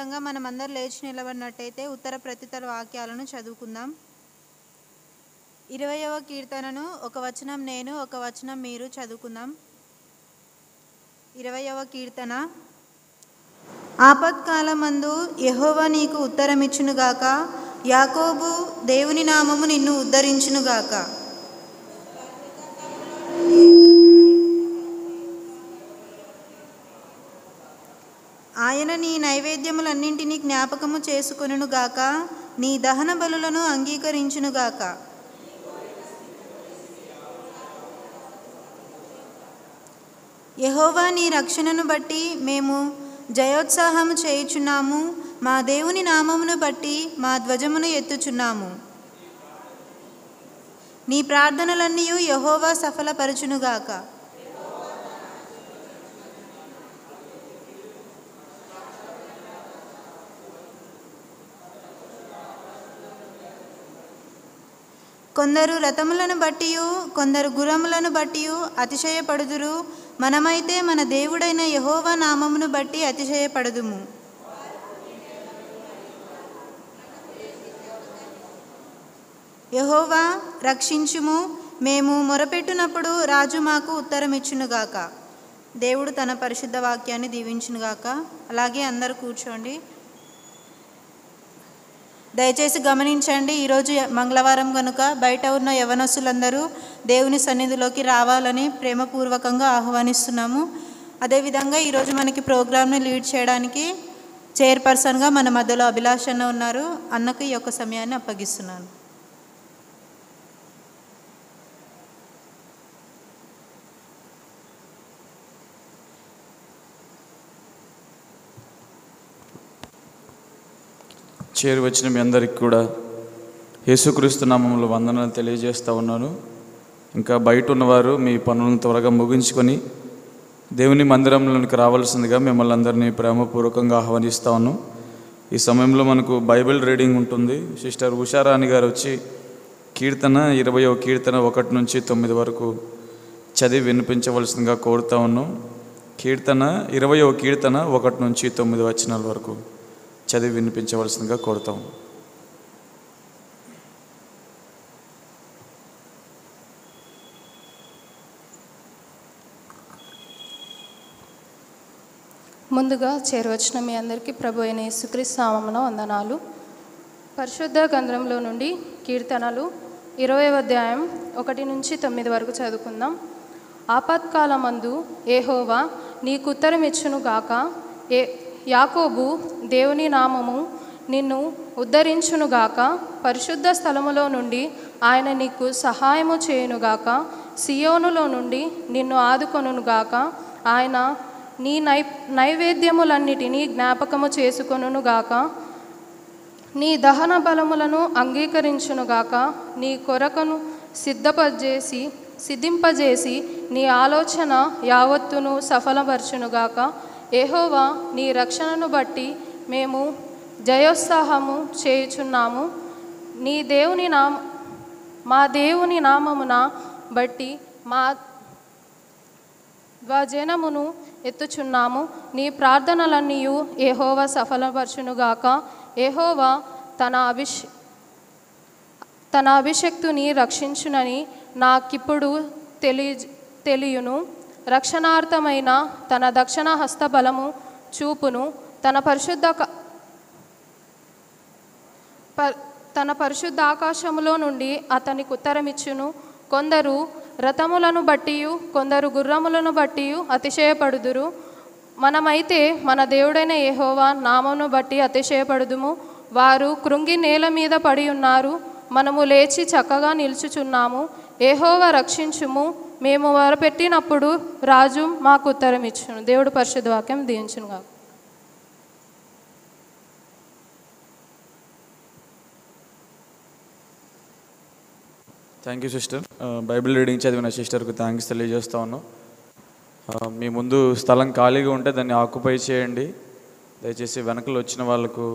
విధంగా మనమందరం లేచి నిలబడినట్టయితే ఉత్తర ప్రత్యుత్తర వాక్యాలను చదువుకుందాం. 20వ కీర్తనను ఒక వచనం నేను, ఒక వచనం మీరు చదువుకుందాం. 20వ కీర్తన. ఆపత్కాలమందు యెహోవా నీకు ఉత్తరమిచ్చునుగాక, యాకోబు దేవుని నామము నిన్ను ఉద్ధరించునుగాక. ఆయన నీ నైవేద్యములన్నింటినీ జ్ఞాపకము చేసుకొనుగాక, నీ దహన బలులను అంగీకరించునుగాక. యెహోవా నీ రక్షణను బట్టి మేము జయోత్సాహము చేయుచున్నాము, మా దేవుని నామమును బట్టి మా ధ్వజమును ఎత్తుచున్నాము. నీ ప్రార్థనలన్నీ యెహోవా సఫలపరచునుగాక. కొందరు రథములను బట్టి కొందరు గుర్రములను బట్టి అతిశయపడుదురు, మనమైతే మన దేవుడైన యెహోవా నామమును బట్టి అతిశయపడుదుము. యెహోవా రక్షించుము, మేము మొరపెట్టునప్పుడు రాజు మాకు ఉత్తరమిచ్చునుగాక. దేవుడు తన పరిశుద్ధ వాక్యాన్ని దీవించునుగాక. అలాగే అందరూ కూర్చోండి. దయచేసి గమనించండి, ఈరోజు మంగళవారం కనుక బయట ఉన్న యవనస్తులందరూ దేవుని సన్నిధిలోకి రావాలని ప్రేమపూర్వకంగా ఆహ్వానిస్తున్నాము. అదేవిధంగా ఈరోజు మనకి ప్రోగ్రామ్ని లీడ్ చేయడానికి చైర్పర్సన్గా మన మధ్యలో అభిలాష్ అన్న ఉన్నారు. అన్నకు ఈ యొక్క సమయాన్ని అప్పగిస్తున్నాను. చేరి వచ్చిన మీ అందరికి కూడా యేసుక్రీస్తు నామములో వందనాలు తెలియజేస్తూ ఉన్నాను. ఇంకా బయట ఉన్నవారు మీ పనులను త్వరగా ముగించుకొని దేవుని మందిరంలోనికి రావాల్సిందిగా మిమ్మల్ని అందరినీ ప్రేమపూర్వకంగా ఆహ్వానిస్తూ ఉన్నాం. ఈ సమయంలో మనకు బైబిల్ రీడింగ్ ఉంటుంది. సిస్టర్ ఉషారాణి గారు వచ్చి కీర్తన 20వ కీర్తన 1 నుంచి 9 వరకు చదివి వినిపించవలసిందిగా కోరుతూ ఉన్నాం. కీర్తన 20వ కీర్తన 1 నుంచి 9 వచనాల వరకు చదివి వినిపించవలసిందిగా కోరుతాం. ముందుగా చేరవచ్చిన మీ అందరికీ ప్రభు అయిన యేసుక్రీస్తు నామమున వందనాలు. పరిశుద్ధ గ్రంథంలో నుండి కీర్తనలు 20వ అధ్యాయం 1 నుంచి 9 వరకు చదువుకుందాం. ఆపత్కాలమందు యెహోవా నీకు ఉత్తరమిచ్చునుగాక, యాకోబు దేవుని నామము నిన్ను ఉద్ధరించునుగాక. పరిశుద్ధ స్థలములో నుండి ఆయన నీకు సహాయము చేయునుగాక, సియోనులో నుండి నిన్ను ఆదుకొనుగాక. ఆయన నీ నైవేద్యములన్నిటినీ జ్ఞాపకము చేసుకొనుగాక, నీ దహన బలములను అంగీకరించునుగాక. నీ కొరకను సిద్ధింపజేసి నీ ఆలోచన యావత్తును సఫలపరచునుగాక. యెహోవా నీ రక్షణను బట్టి మేము జయోత్సాహము చేయుచున్నాము, మా దేవుని నామమున బట్టి మా ధ్వజమును ఎత్తుచున్నాము. నీ ప్రార్థనలన్నీ యెహోవా సఫలపరచునుగాక. యెహోవా తన అభిషక్తుని రక్షించునని నాకిప్పుడు తెలియును. రక్షణార్థమైన తన దక్షిణ హస్తబలము చూపును. తన పరిశుద్ధ ఆకాశములో నుండి అతనికి ఉత్తరమిచ్చును. కొందరు రథములను బట్టి కొందరు గుర్రములను బట్టి అతిశయపడుదురు, మనమైతే మన దేవుడైన యెహోవా నామమును బట్టి అతిశయపడుదుము. వారు కృంగి నేల మీద పడి ఉన్నారు, మనము లేచి చక్కగా నిలుచుచున్నాము. యెహోవా రక్షించుము, మేము మొరపెట్టినప్పుడు రాజు మాకు ఉత్తరమిచ్చును. దేవుడు పరిశుద్ధ వాక్యం దీవించునుగాక. Thank you sister. Bible reading చదివిన సిస్టర్కు థ్యాంక్స్ తెలియజేస్తా ఉన్నాం. మీ ముందు స్థలం ఖాళీగా ఉంటే దాన్ని ఆక్యుపై చేయండి. దయచేసి వెనకలు వచ్చిన వాళ్ళకు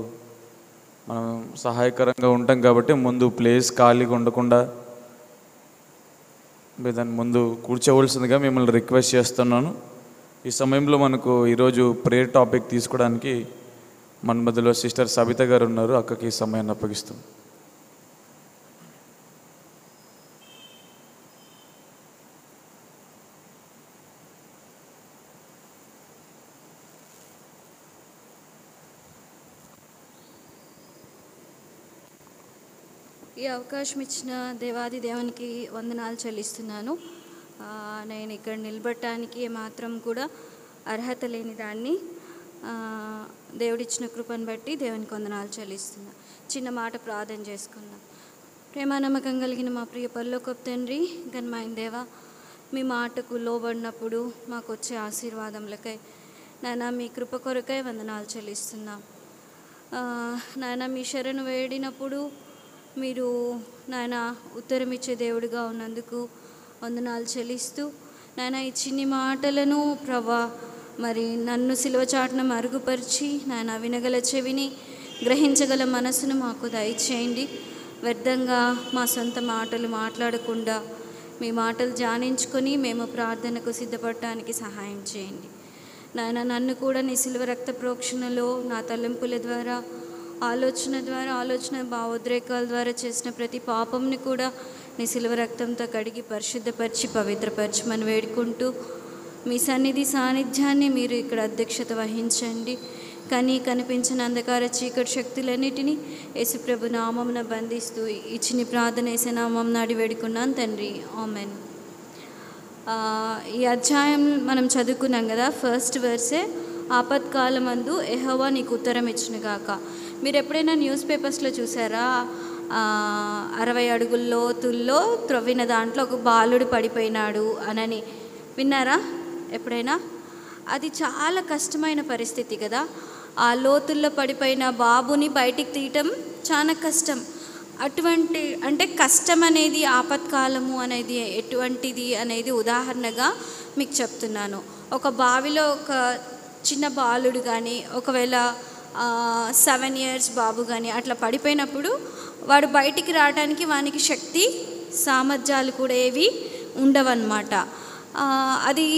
మనం సహాయకరంగా ఉంటాం కాబట్టి ముందు ప్లేస్ ఖాళీగా ఉండకుండా మీరు దాని ముందు కూర్చోవలసిందిగా మిమ్మల్ని రిక్వెస్ట్ చేస్తున్నాను. ఈ సమయంలో మనకు ఈరోజు ప్రేయర్ టాపిక్ తీసుకోవడానికి మన మధ్యలో సిస్టర్ సబిత గారు ఉన్నారు. అక్కకి ఈ సమయాన్ని అప్పగిస్తాం. ఈ అవకాశం ఇచ్చిన దేవాది దేవునికి వందనాలు చెల్లిస్తున్నాను. నేను ఇక్కడ నిలబడటానికి ఏమాత్రం కూడా అర్హత లేని దాన్ని దేవుడిచ్చిన కృపను బట్టి దేవునికి వందనాలు చెల్లిస్తున్నా. చిన్న మాట ప్రార్థన చేసుకుందాం. ప్రేమ నమ్మకం కలిగిన మా ప్రియ పరలోకపు తండ్రి, ఘనమైన దేవ, మీ మాటకు లోబడినప్పుడు మాకు వచ్చే ఆశీర్వాదములకై నాయన మీ కృప కొరకై వందనాలు చెల్లిస్తున్నాం. నాయన మీ శరణు వేడినప్పుడు మీరు నాయన ఉత్తరం ఇచ్చే దేవుడిగా ఉన్నందుకు వందనాలు చెల్లిస్తూ, నాయన ఈ చిన్ని మాటలను ప్రభా మరి నన్ను సిలువ చాటున మరుగుపరిచి నాయన వినగల చెవిని, గ్రహించగల మనసును మాకు దయచేయండి. వ్యర్థంగా మా సొంత మాటలు మాట్లాడకుండా మీ మాటలు ధ్యానించుకొని మేము ప్రార్థనకు సిద్ధపడటానికి సహాయం చేయండి. నాయన నన్ను కూడా నీ సిలువ రక్త ప్రోక్షణలో నా తలంపుల ద్వారా, ఆలోచన భావోద్రేకాల ద్వారా చేసిన ప్రతి పాపంని కూడా నీ సిలువ రక్తంతో కడిగి పరిశుద్ధపరిచి పవిత్రపరచమని వేడుకుంటూ, మీ సన్నిధి సాన్నిధ్యాన్ని మీరు ఇక్కడ అధ్యక్షత వహించండి. కానీ కనిపించిన అంధకార చీకటి శక్తులన్నిటినీ యేసుప్రభు నామమున బంధిస్తూ ఇచ్చిన ప్రార్థన యేసు నామం నాడి వేడుకున్నాను తండ్రి, ఆమెన్. ఈ అధ్యాయం మనం చదువుకున్నాం కదా. ఫస్ట్ వర్సే, ఆపత్కాలమందు యెహోవా నీకు ఉత్తరం ఇచ్చునుగాక. మీరు ఎప్పుడైనా న్యూస్ పేపర్స్లో చూసారా? 60 అడుగుల లోతుల్లో త్రవ్విన దాంట్లో ఒక బాలుడు పడిపోయినాడు అనని విన్నారా ఎప్పుడైనా? అది చాలా కష్టమైన పరిస్థితి కదా. ఆ లోతుల్లో పడిపోయిన బాబుని బయటికి తీయటం చాలా కష్టం. అటువంటి అంటే కష్టం అనేది, ఆపత్కాలము అనేది ఎటువంటిది అనేది ఉదాహరణగా మీకు చెప్తున్నాను. ఒక బావిలో ఒక చిన్న బాలుడు కానీ, ఒకవేళ 7 years బాబు కానీ అట్లా పడిపోయినప్పుడు వాడు బయటికి రావడానికి వానికి శక్తి సామర్థ్యాలు కూడా ఏవి ఉండవన్నమాట. అది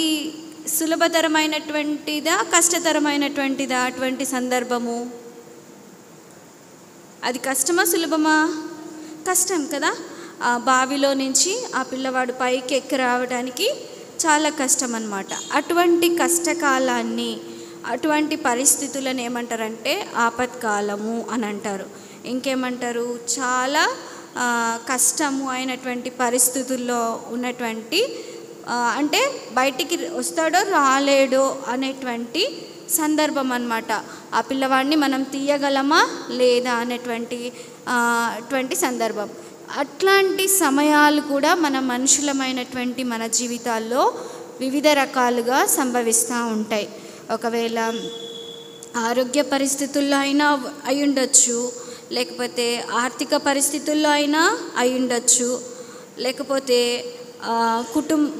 సులభతరమైనటువంటిదా కష్టతరమైనటువంటిదా అటువంటి సందర్భము? అది కష్టమా సులభమా? కష్టం కదా. ఆ బావిలో నుంచి ఆ పిల్లవాడు పైకి ఎక్కి రావడానికి చాలా కష్టం అన్నమాట. అటువంటి కష్టకాలాన్ని, అటువంటి పరిస్థితులను ఏమంటారంటే ఆపత్కాలము అని అంటారు. ఇంకేమంటారు? చాలా కష్టము అయినటువంటి పరిస్థితుల్లో ఉన్నటువంటి, అంటే బయటికి వస్తాడో రాలేడో అనేటువంటి సందర్భం అన్నమాట. ఆ పిల్లవాడిని మనం తీయగలమా లేదా అనేటువంటి సందర్భం. అట్లాంటి సమయాలు కూడా మన మనుషులమైనటువంటి మన జీవితాల్లో వివిధ రకాలుగా సంభవిస్తూ ఉంటాయి. ఒకవేళ ఆరోగ్య పరిస్థితుల్లో అయినా అయి ఉండొచ్చు, లేకపోతే ఆర్థిక పరిస్థితుల్లో అయినా అయి ఉండొచ్చు, లేకపోతే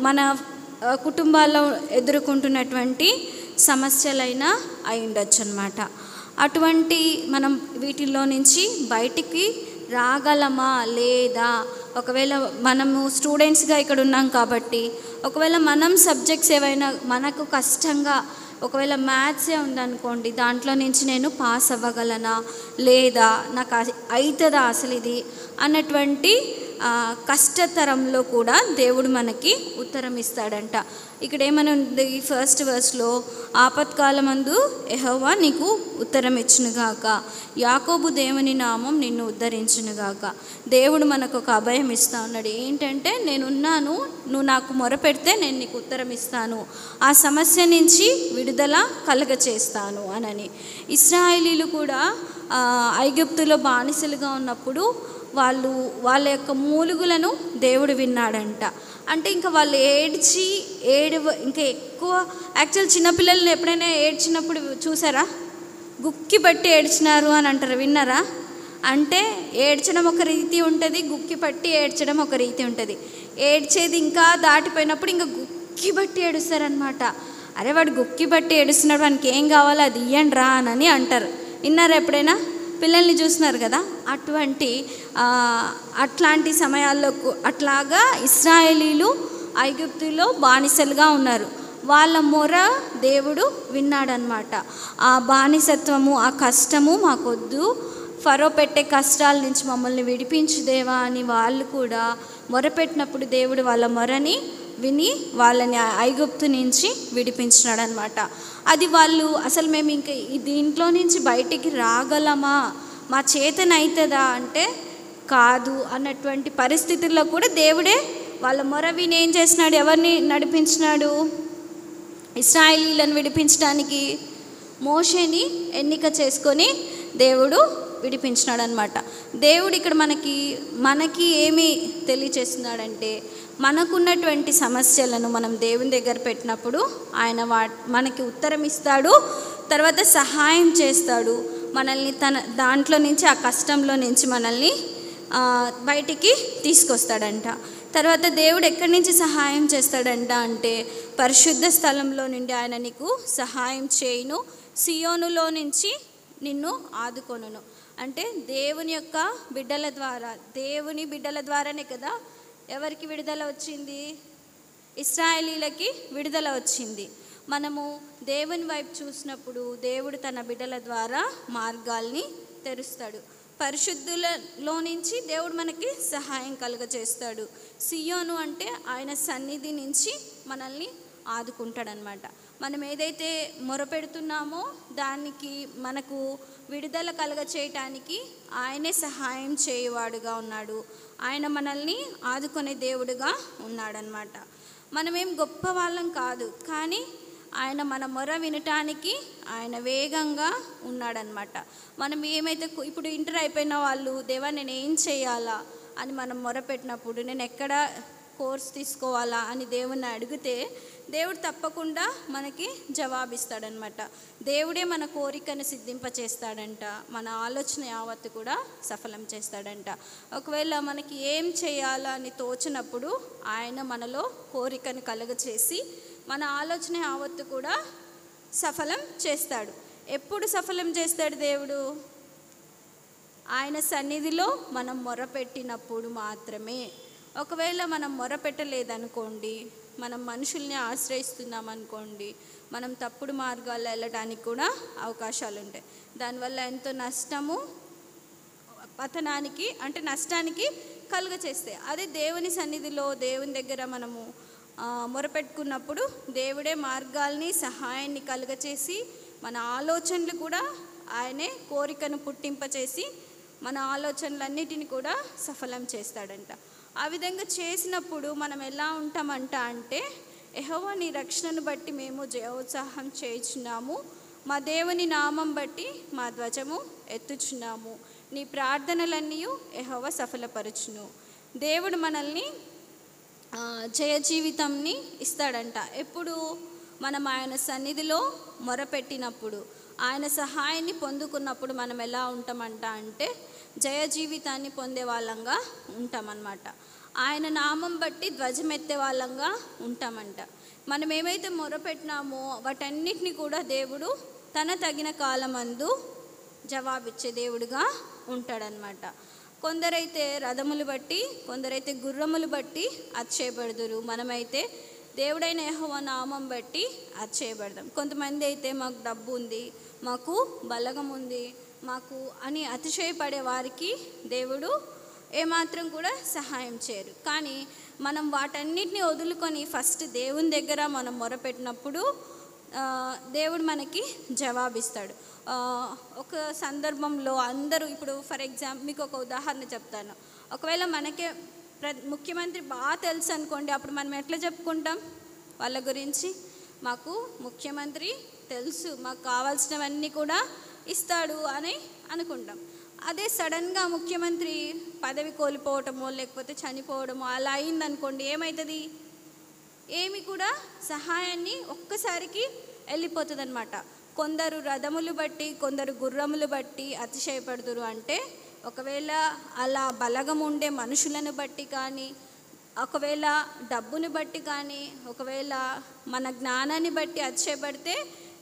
మన కుటుంబాల్లో ఎదుర్కొంటున్నటువంటి సమస్యలైనా అయి ఉండొచ్చు అన్నమాట. అటువంటి మనం వీటిల్లో నుంచి బయటికి రాగలమా లేదా? ఒకవేళ మనము స్టూడెంట్స్గా ఇక్కడ ఉన్నాం కాబట్టి, ఒకవేళ మనం సబ్జెక్ట్స్ ఏవైనా మనకు కష్టంగా, ఒకవేళ మ్యాథ్సే ఉందనుకోండి, దాంట్లో నుంచి నేను పాస్ అవ్వగలనా లేదా, నాకు అవుతుందా అసలు ఇది అన్నటువంటి కష్టతరంలో కూడా దేవుడు మనకి ఉత్తరం ఇస్తాడంట. ఇక్కడ ఏమని ఉంది? ఫస్ట్ వర్స్లో, ఆపత్కాలమందు యెహోవా నీకు ఉత్తరం ఇచ్చునుగాక, యాకోబు దేవుని నామం నిన్ను ఉద్ధరించునుగాక. దేవుడు మనకు ఒక అభయం ఇస్తా ఉన్నాడు. ఏంటంటే, నేనున్నాను, నువ్వు నాకు మొరపెడితే నేను నీకు ఉత్తరం ఇస్తాను, ఆ సమస్య నుంచి విడుదల కలుగచేస్తాను అనని. ఇశ్రాయేలీలు కూడా ఐగుప్తులో బానిసలుగా ఉన్నప్పుడు వాళ్ళ యొక్క మూలుగులను దేవుడు విన్నాడంట. అంటే ఇంకా వాళ్ళు ఇంకా ఎక్కువ, యాక్చువల్ చిన్నపిల్లల్ని ఎప్పుడైనా ఏడ్చినప్పుడు చూసారా? గుక్కి పట్టి ఏడ్చినారు అని అంటారు, విన్నారా? అంటే ఏడ్చడం ఒక రీతి ఉంటుంది, గుక్కి పట్టి ఏడ్చడం ఒక రీతి ఉంటుంది. ఏడ్చేది ఇంకా దాటిపోయినప్పుడు ఇంకా గుక్కి పట్టి ఏడుస్తారనమాట. అరే వాడు గుక్కి పట్టి ఏడుస్తున్నాడు, వానికి ఏం కావాలో అది ఇయ్యండి రా అని అంటారు. విన్నారా ఎప్పుడైనా? పిల్లల్ని చూస్తున్నారు కదా. అట్లాంటి సమయాల్లో అట్లాగా ఇశ్రాయేలీలు ఐగుప్తులో బానిసలుగా ఉన్నారు. వాళ్ళ మొర దేవుడు విన్నాడనమాట. ఆ బానిసత్వము, ఆ కష్టము మాకొద్దు, ఫరో పెట్టే కష్టాల నుంచి మమ్మల్ని విడిపించు దేవా అని వాళ్ళు కూడా మొరపెట్టినప్పుడు దేవుడు వాళ్ళ మొరని విని వాళ్ళని ఐగుప్తు నుంచి విడిపించినాడు అనమాట. అది వాళ్ళు అసలు మేము ఇంకా దీంట్లో నుంచి బయటికి రాగలమా, మా చేతనైతుందా అంటే కాదు అన్నటువంటి పరిస్థితుల్లో కూడా దేవుడే వాళ్ళ మొర విని ఏం చేసినాడు, ఎవరిని నడిపించినాడు, ఇశ్రాయేలీలను విడిపించడానికి మోషేని ఎన్నిక చేసుకొని దేవుడు విడిపించినాడు అనమాట. దేవుడు ఇక్కడ మనకి ఏమి తెలియచేస్తున్నాడంటే, మనకున్నటువంటి సమస్యలను మనం దేవుని దగ్గర పెట్టినప్పుడు ఆయన మనకి ఉత్తరం ఇస్తాడు, తర్వాత సహాయం చేస్తాడు, మనల్ని తన దాంట్లో నుంచి, ఆ కష్టంలో నుంచి మనల్ని బయటికి తీసుకొస్తాడంట. తర్వాత దేవుడు ఎక్కడి నుంచి సహాయం చేస్తాడంట అంటే, పరిశుద్ధ స్థలంలో నుండి ఆయన నీకు సహాయం చేయును, సియోనులో నుంచి నిన్ను ఆదుకొనును. అంటే దేవుని యొక్క బిడ్డల ద్వారా, దేవుని బిడ్డల ద్వారానే కదా ఎవరికి విడుదల వచ్చింది, ఇశ్రాయేలీలకి విడుదల వచ్చింది. మనము దేవుని వైపు చూసినప్పుడు దేవుడు తన బిడ్డల ద్వారా మార్గాల్ని తెరుస్తాడు. పరిశుద్ధులలో నుంచి దేవుడు మనకి సహాయం కలుగజేస్తాడు. సియోను అంటే ఆయన సన్నిధి నుంచి మనల్ని ఆదుకుంటాడనమాట. మనం ఏదైతే మొరపెడుతున్నామో దానికి మనకు విడుదల కలుగచేయటానికి ఆయనే సహాయం చేయవాడుగా ఉన్నాడు. ఆయన మనల్ని ఆదుకునే దేవుడుగా ఉన్నాడనమాట. మనమేం గొప్ప వాళ్ళం కాదు, కానీ ఆయన మన మొర వినటానికి ఆయన వేగంగా ఉన్నాడనమాట. మనం ఏమైతే ఇప్పుడు ఇంటర్ అయిపోయిన వాళ్ళు, దేవా నేను ఏం చేయాలా అని మనం మొరపెట్టినప్పుడు, నేను ఎక్కడ కోర్స్ తీసుకోవాలా అని దేవుణ్ణి అడిగితే దేవుడు తప్పకుండా మనకి జవాబిస్తాడనమాట. దేవుడే మన కోరికను సిద్ధింపచేస్తాడంట, మన ఆలోచన యావత్తు కూడా సఫలం చేస్తాడంట. ఒకవేళ మనకి ఏం చేయాలా అని తోచినప్పుడు ఆయన మనలో కోరికను కలుగచేసి మన ఆలోచన యావత్తు కూడా సఫలం చేస్తాడు. ఎప్పుడు సఫలం చేస్తాడు దేవుడు? ఆయన సన్నిధిలో మనం మొరపెట్టినప్పుడు మాత్రమే. ఒకవేళ మనం మొరపెట్టలేదనుకోండి, మనం మనుషుల్ని ఆశ్రయిస్తున్నాం అనుకోండి, మనం తప్పుడు మార్గాల్లో వెళ్ళడానికి కూడా అవకాశాలు ఉంటాయి. దానివల్ల ఎంతో నష్టము, పతనానికి అంటే నష్టానికి కలుగచేస్తాయి. అదే దేవుని సన్నిధిలో, దేవుని దగ్గర మనము మొరపెట్టుకున్నప్పుడు దేవుడే మార్గాల్ని, సహాయాన్ని కలుగచేసి మన ఆలోచనలు కూడా ఆయనే కోరికను పుట్టింపచేసి మన ఆలోచనలన్నిటిని కూడా సఫలం చేస్తాడంట. ఆ విధంగా చేసినప్పుడు మనం ఎలా ఉంటామంట అంటే, యెహోవా నీ రక్షణను బట్టి మేము జయోత్సాహం చేయుచున్నాము, మా దేవుని నామం బట్టి మా ధ్వజము ఎత్తుచున్నాము, నీ ప్రార్థనలన్నీ యెహోవా సఫలపరచును. దేవుడు మనల్ని జయ జీవితంని ఇస్తాడంట. ఎప్పుడు మనం ఆయన సన్నిధిలో మొరపెట్టినప్పుడు, ఆయన సహాయాన్ని పొందుకున్నప్పుడు మనం ఎలా ఉంటామంట అంటే జయ జీవితాన్ని పొందే వాళ్ళంగా ఉంటామన్నమాట. ఆయన నామం బట్టి ధ్వజమెత్తే వాళ్ళంగా ఉంటామంట. మనం ఏమైతే మొరపెట్టినామో వాటన్నిటిని కూడా దేవుడు తన తగిన కాలమందు జవాబిచ్చే దేవుడుగా ఉంటాడనమాట. కొందరైతే రథములు బట్టి, కొందరైతే గుర్రములు బట్టి అతిశయపడుదురు. మనమైతే దేవుడైన యెహోవా నామం బట్టి అతిశయపడదాం. కొంతమంది అయితే మాకు డబ్బు ఉంది, మాకు బలగం ఉంది, మాకు అని అతిశయపడే వారికి దేవుడు ఏమాత్రం కూడా సహాయం చేయరు. కానీ మనం వాటన్నిటిని వదులుకొని ఫస్ట్ దేవుని దగ్గర మనం మొరపెట్టినప్పుడు దేవుడు మనకి జవాబిస్తాడు. ఒక సందర్భంలో అందరూ, ఇప్పుడు ఫర్ ఎగ్జాంపుల్ మీకు ఒక ఉదాహరణ చెప్తాను. ఒకవేళ మనకే ముఖ్యమంత్రి బాగా తెలుసు అనుకోండి, అప్పుడు మనం ఎట్లా చెప్పుకుంటాం వాళ్ళ గురించి? మాకు ముఖ్యమంత్రి తెలుసు, మాకు కావాల్సినవన్నీ కూడా ఇస్తాడు అని అనుకుంటాం. అదే సడన్గా ముఖ్యమంత్రి పదవి కోల్పోవటమో లేకపోతే చనిపోవడమో అలా అయిందనుకోండి, ఏమవుతుంది? ఏమి కూడా సహాయాన్ని ఒక్కసారికి వెళ్ళిపోతుంది అనమాట. కొందరు రథములు బట్టి, కొందరు గుర్రములు బట్టి అతిశయపడుదురు. అంటే ఒకవేళ అలా బలగం ఉండే మనుషులను బట్టి కానీ, ఒకవేళ డబ్బుని బట్టి కానీ, ఒకవేళ మన జ్ఞానాన్ని బట్టి అతిశయపడితే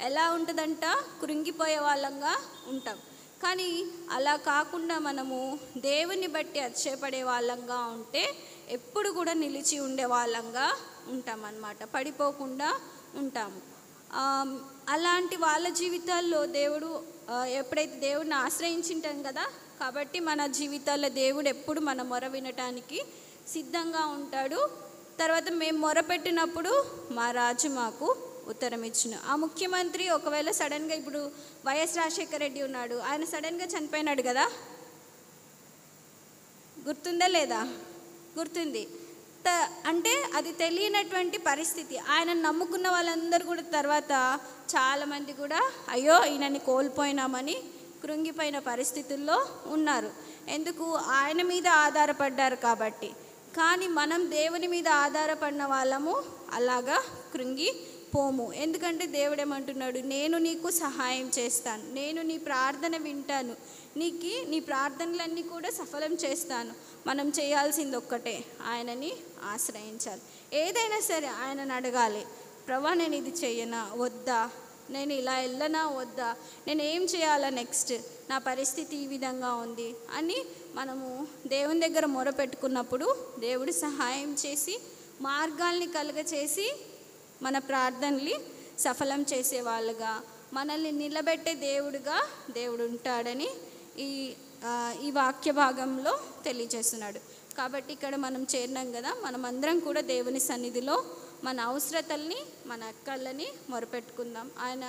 ఎలా ఉంటుందంట? కృంగిపోయే వాళ్ళంగా ఉంటాం. కానీ అలా కాకుండా మనము దేవుని బట్టి అతిశయపడే వాళ్ళంగా ఉంటే ఎప్పుడు కూడా నిలిచి ఉండే వాళ్ళంగా ఉంటామన్నమాట. పడిపోకుండా ఉంటాము. ఆ, అలాంటి వాళ్ళ జీవితాల్లో దేవుడు ఎప్పుడైతే దేవుడిని ఆశ్రయించుంటాం కదా, కాబట్టి మన జీవితాల్లో దేవుడు ఎప్పుడు మన మొర వినటానికి సిద్ధంగా ఉంటాడు. తర్వాత మేము మొరపెట్టినప్పుడు మా రాజు మాకు ఉత్తరం ఇచ్చును. ఆ ముఖ్యమంత్రి ఒకవేళ సడన్గా, ఇప్పుడు వైఎస్ రాజశేఖర రెడ్డి ఉన్నాడు, ఆయన సడన్గా చనిపోయినాడు కదా, గుర్తుందా లేదా? గుర్తుంది. అంటే అది తెలియనటువంటి పరిస్థితి. ఆయన నమ్ముకున్న వాళ్ళందరూ కూడా తర్వాత చాలామంది కూడా అయ్యో ఈయనని కోల్పోయినామని కృంగిపోయిన పరిస్థితుల్లో ఉన్నారు. ఎందుకు? ఆయన మీద ఆధారపడ్డారు కాబట్టి. కానీ మనం దేవుని మీద ఆధారపడిన వాళ్ళము అలాగా కృంగి పోము. ఎందుకంటే దేవుడు ఏమంటున్నాడు? నేను నీకు సహాయం చేస్తాను, నేను నీ ప్రార్థన వింటాను, నీ ప్రార్థనలన్నీ కూడా సఫలం చేస్తాను. మనం చేయాల్సింది ఒక్కటే, ఆయనని ఆశ్రయించాలి. ఏదైనా సరే ఆయనను అడగాలి. ప్రభా, నేను ఇది చెయ్యనా వద్దా, నేను ఇలా వెళ్ళనా వద్దా, నేను ఏం చేయాలా నెక్స్ట్, నా పరిస్థితి ఈ విధంగా ఉంది అని మనము దేవుని దగ్గర మొరపెట్టుకున్నప్పుడు దేవుడు సహాయం చేసి మార్గాల్ని కలుగచేసి మన ప్రార్థనల్ని సఫలం చేసేవాళ్ళుగా, మనల్ని నిలబెట్టే దేవుడుగా దేవుడు ఉంటాడని ఈ వాక్య భాగంలో తెలియజేస్తున్నాడు. కాబట్టి ఇక్కడ మనం చేరినాం కదా, మనమందరం కూడా దేవుని సన్నిధిలో మన అవసరతల్ని, మన అక్కర్లని మొరపెట్టుకుందాం. ఆయన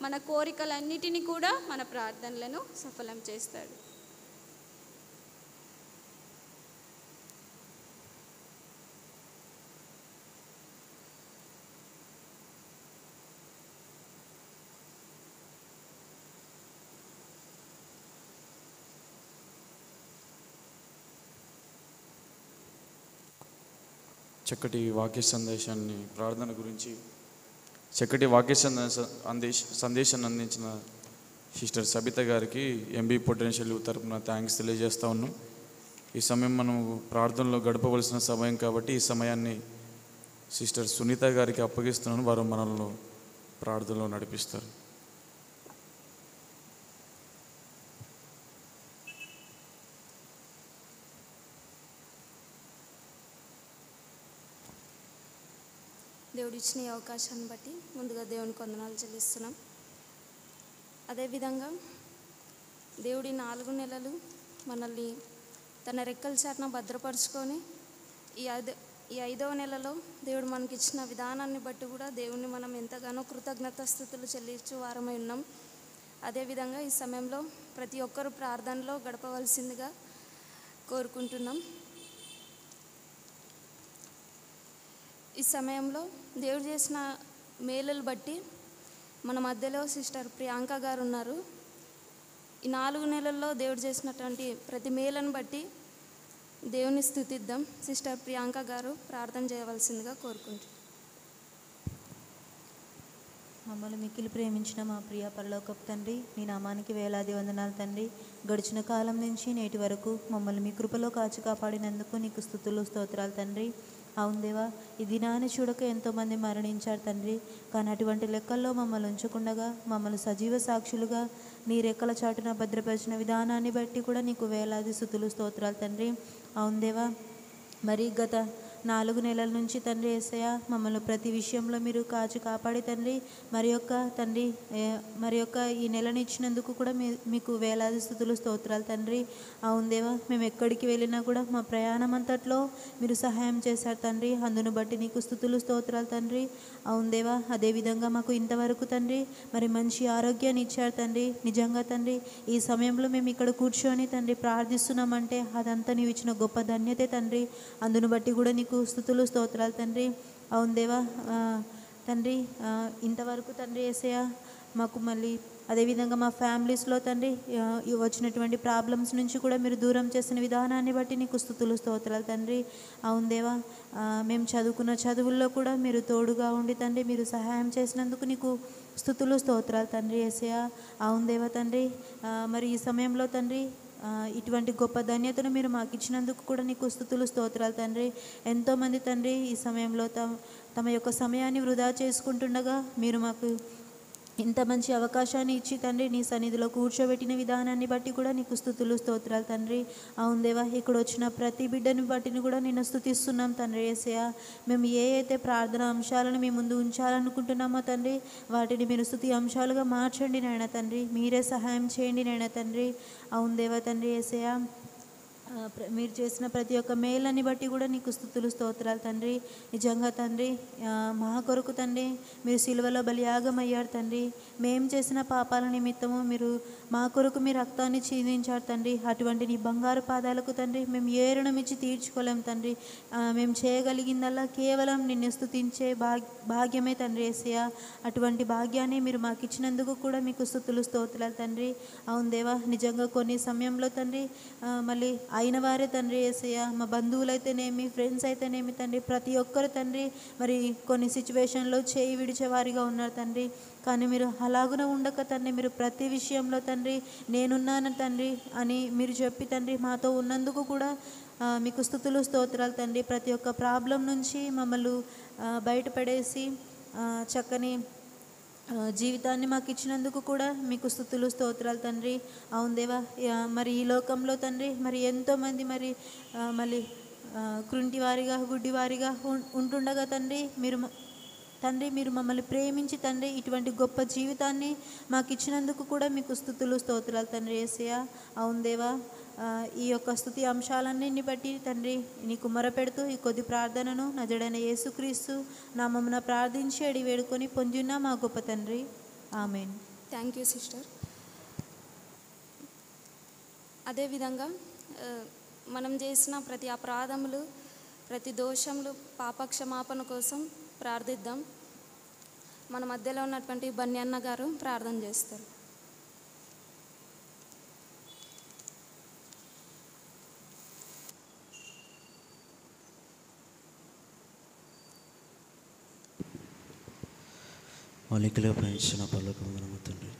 మన కోరికలన్నిటినీ కూడా, మన ప్రార్థనలను సఫలం చేస్తాడు. చక్కటి వాక్య సందేశాన్ని, ప్రార్థన గురించి చక్కటి వాక్య సందేశాన్ని అందించిన సిస్టర్ సబిత గారికి ఎంబీ పొటెన్షియల్ తరపున థ్యాంక్స్ తెలియజేస్తూ ఉన్నాం. ఈ సమయం మనం ప్రార్థనలో గడపవలసిన సమయం కాబట్టి ఈ సమయాన్ని సిస్టర్ సునీత గారికి అప్పగిస్తున్నాను. వారు మనల్ని ప్రార్థనలో నడిపిస్తారు. దేవుడు ఇచ్చిన ఈ అవకాశాన్ని బట్టి ముందుగా దేవునికి వందనాలు చెల్లిస్తున్నాం. అదేవిధంగా దేవుడి 4 నెలలు మనల్ని తన రెక్కల చాటున భద్రపరుచుకొని ఈ 5వ నెలలో దేవుడు మనకి ఇచ్చిన విధానాన్ని బట్టి కూడా దేవుణ్ణి మనం ఎంతగానో కృతజ్ఞతాస్తుతులు చెల్లించు వారమై ఉన్నాం. అదేవిధంగా ఈ సమయంలో ప్రతి ఒక్కరూ ప్రార్థనలో గడపవలసిందిగా కోరుకుంటున్నాం. ఈ సమయంలో దేవుడు చేసిన మేలులు బట్టి మన మధ్యలో సిస్టర్ ప్రియాంక గారు ఉన్నారు. ఈ 4 నెలల్లో దేవుడు చేసినటువంటి ప్రతి మేలును బట్టి దేవుని స్తుతిద్దాం. సిస్టర్ ప్రియాంక గారు ప్రార్థన చేయవలసిందిగా కోరుకుంటున్నాం. మమ్మల్ని మిక్కిలి ప్రేమించిన మా ప్రియ పరలోకపు తండ్రి, నీ నామానికి వేలాది వందనాలు తండ్రి. గడిచిన కాలం నుంచి నేటి వరకు మమ్మల్ని మీ కృపలో కాచి కాపాడినందుకు నీకు స్తుతులు స్తోత్రాలు తండ్రి. అవును దేవా, ఈ దినాన్ని చూడక ఎంతోమంది మరణించారు తండ్రి. కానీ అటువంటి లెక్కల్లో మమ్మల్ని ఉంచకుండగా మమ్మల్ని సజీవ సాక్షులుగా నీ రెక్కల చాటున భద్రపరిచిన విధానాన్ని బట్టి కూడా నీకు వేలాది స్తుతులు స్తోత్రాలు తండ్రి. అవును దేవా, మరి గత 4 నెలల నుంచి తండ్రి యేసయ్య మమ్మల్ని ప్రతి విషయంలో మీరు కాచి కాపాడి తండ్రి, మరి యొక్క ఈ నెలను ఇచ్చినందుకు కూడా మీకు వేలాది స్తుతులు స్తోత్రాలు తండ్రి. అవును దేవా, మేము ఎక్కడికి వెళ్ళినా కూడా మా ప్రయాణం అంతట్లో మీరు సహాయం చేశారు తండ్రి. అందును బట్టి నీకు స్తుతులు స్తోత్రాలు తండ్రి. అవును దేవా, అదేవిధంగా మాకు ఇంతవరకు తండ్రి మరి మంచి ఆరోగ్యాన్ని ఇచ్చారు తండ్రి. నిజంగా తండ్రి ఈ సమయంలో మేము ఇక్కడ కూర్చొని తండ్రి ప్రార్థిస్తున్నామంటే అదంతా నీవు ఇచ్చిన గొప్ప ధన్యతే తండ్రి. అందును బట్టి కూడా నీకు స్తుతులు స్తోత్రాలు తండ్రి. అవును దేవా తండ్రి, ఇంతవరకు తండ్రి యేసయ్య మాకు మళ్ళీ అదేవిధంగా మా ఫ్యామిలీస్లో తండ్రి వచ్చినటువంటి ప్రాబ్లమ్స్ నుంచి కూడా మీరు దూరం చేసిన విధానాన్ని బట్టి నీకు స్తుతులు స్తోత్రాలు తండ్రి. అవును దేవా, మేము చదువుకున్న చదువుల్లో కూడా మీరు తోడుగా ఉండి తండ్రి మీరు సహాయం చేసినందుకు నీకు స్తుతులు స్తోత్రాలు తండ్రి యేసయ్య. అవును దేవా తండ్రి, మరి ఈ సమయంలో తండ్రి ఇటువంటి గొప్ప ధన్యతను మీరు మాకు ఇచ్చినందుకు కూడా నీకు స్తుతులు స్తోత్రాలు తండ్రి. ఎంతోమంది తండ్రి ఈ సమయంలో తమ యొక్క సమయాన్ని వృధా చేసుకుంటుండగా మీరు మాకు ఇంత మంచి అవకాశాన్ని ఇచ్చి తండ్రి నీ సన్నిధిలో కూర్చోబెట్టిన విధానాన్ని బట్టి కూడా నీకు స్తుతులు స్తోత్రాలు తండ్రి. అవును దేవా, ఇక్కడ వచ్చిన ప్రతి బిడ్డని బట్టిని కూడా నిన్ను స్తుతిస్తున్నాం తండ్రి యేసయ్య. మేము ఏ అయితే ప్రార్థన అంశాలను మీ ముందు ఉంచాలనుకుంటున్నామో తండ్రి, వాటిని మీరు స్తుతి అంశాలుగా మార్చండి నాయన తండ్రి. మీరే సహాయం చేయండి నాయన తండ్రి. అవును దేవా తండ్రి యేసయ్య, మీరు చేసిన ప్రతి ఒక్క మేలని బట్టి కూడా నీకు స్తుతులు స్తోత్రాలు తండ్రి. నిజంగా తండ్రి, మా కొరకు తండ్రి మీరు సిలువలో బలియాగం అయ్యారు తండ్రి. మేము చేసిన పాపాల నిమిత్తము మీరు మా కొరకు మీ రక్తాన్ని చిందించారు తండ్రి. అటువంటి నీ బంగారు పాదాలకు తండ్రి మేము ఏ రుణం ఇచ్చి తీర్చుకోలేం తండ్రి. మేము చేయగలిగిందల్లా కేవలం నిన్ను స్తుతించే భాగ్యమే తండ్రి యేసయ్య. అటువంటి భాగ్యాన్ని మీరు మాకు ఇచ్చినందుకు కూడా మీకు స్తుతులు స్తోత్రాలు తండ్రి. అవును దేవా, నిజంగా కొన్ని సమయంలో తండ్రి మళ్ళీ అయిన వారే తండ్రి యేసయ్య, మా బంధువులైతేనేమి, ఫ్రెండ్స్ అయితేనేమి తండ్రి, ప్రతి ఒక్కరు తండ్రి మరి కొన్ని సిచ్యువేషన్లో చేయి విడిచేవారిగా ఉన్నారు తండ్రి. కానీ మీరు అలాగున ఉండక తండ్రి, మీరు ప్రతి విషయంలో తండ్రి నేనున్నాను తండ్రి అని మీరు చెప్పి తండ్రి మాతో ఉన్నందుకు కూడా మీకు స్తుతులు స్తోత్రాలు తండ్రి. ప్రతి ఒక్క ప్రాబ్లం నుంచి మమ్మల్ని బయటపడేసి చక్కని జీవితాన్ని మాకు ఇచ్చినందుకు కూడా మీకు స్తుతులు స్తోత్రాలు తండ్రి. అవును దేవా, మరి ఈ లోకంలో తండ్రి మరి ఎంతోమంది మరి మళ్ళీ కృంటివారిగా గుడ్డివారిగా ఉంటుండగా తండ్రి మీరు మమ్మల్ని ప్రేమించి తండ్రి ఇటువంటి గొప్ప జీవితాన్ని మాకు ఇచ్చినందుకు కూడా మీకు స్తుతులు స్తోత్రాలు తండ్రి యేసయ్య. అవును దేవా, ఈ యొక్క స్తుతి అంశాలన్నింటిని బట్టి తండ్రి నీకు మొరపెడుతూ ఈ కొద్ది ప్రార్థనను నజడైన యేసుక్రీస్తు నామమున ప్రార్థించి అడిగి వేడుకొని పొందిన మా గొప్ప తండ్రి, ఆమేన్. Thank you sister. అదేవిధంగా మనం చేసిన ప్రతి అపరాధములు, ప్రతి దోషములు, పాపక్షమాపణ కోసం ప్రార్థిద్దాం. మన మధ్యలో ఉన్నటువంటి బన్నీ అన్న గారు ప్రార్థన చేస్తారు. మాలికలో ప్రయాణించిన పర్లోకమందున తండ్రి,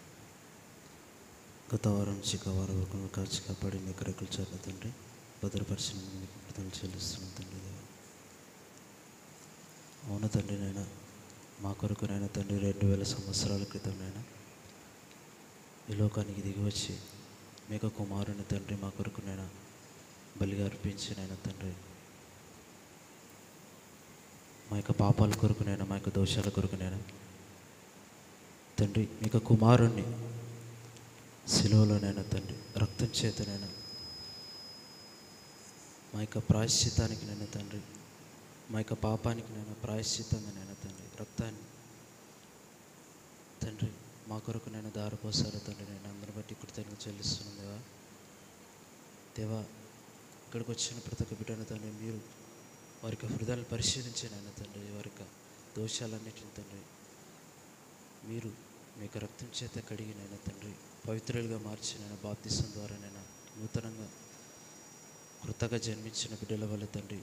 గత వారం చిక్కవారం వరకు కాచి కాపాడి మీ కరెకులు చేత తండ్రి భద్రపరిచిన మీకు కృతజ్ఞతలు చెల్లిస్తున్నాం తండ్రి. అవును తండ్రి, నైనా మా కొరకునైనా తండ్రి 2000 సంవత్సరాల క్రితంనైనా ఈ లోకానికి దిగి వచ్చి మేక కుమారుని తండ్రి మా కొరకునైనా బలిగా అర్పించినైనా తండ్రి, మా యొక్క పాపాల కొరకునైనా మా యొక్క దోషాల కొరకునైనా తండ్రి మీక కుమారుణ్ణి శిలువలోనైనా తండ్రి రక్తం చేతనైనా మా యొక్క ప్రాయశ్చిత్తానికి నైనా తండ్రి, మా యొక్క పాపానికి నైనా ప్రాయశ్చిత్తంగా నైనా తండ్రి రక్తాన్ని తండ్రి మా కొరకు నేను దారిపోసారు తండ్రి. నేను అందరిని బట్టి కృతజ్ఞతలు చెల్లిస్తున్నాను దేవా. దేవా, ఇక్కడికి వచ్చిన ప్రతి ఒక్క బిడ్డను తండ్రి మీరు వారి యొక్క హృదయాలను పరిశీలించినైనా తండ్రి, వారి యొక్క దోషాలన్నిటిని తండ్రి మీరు మీ యొక్క రక్తం చేత కడిగినైనా తండ్రి పవిత్రులుగా మార్చినైనా బాప్తిసం ద్వారా నైనా నూతనంగా కృతగా జన్మించిన బిడ్డల వల్ల తండ్రి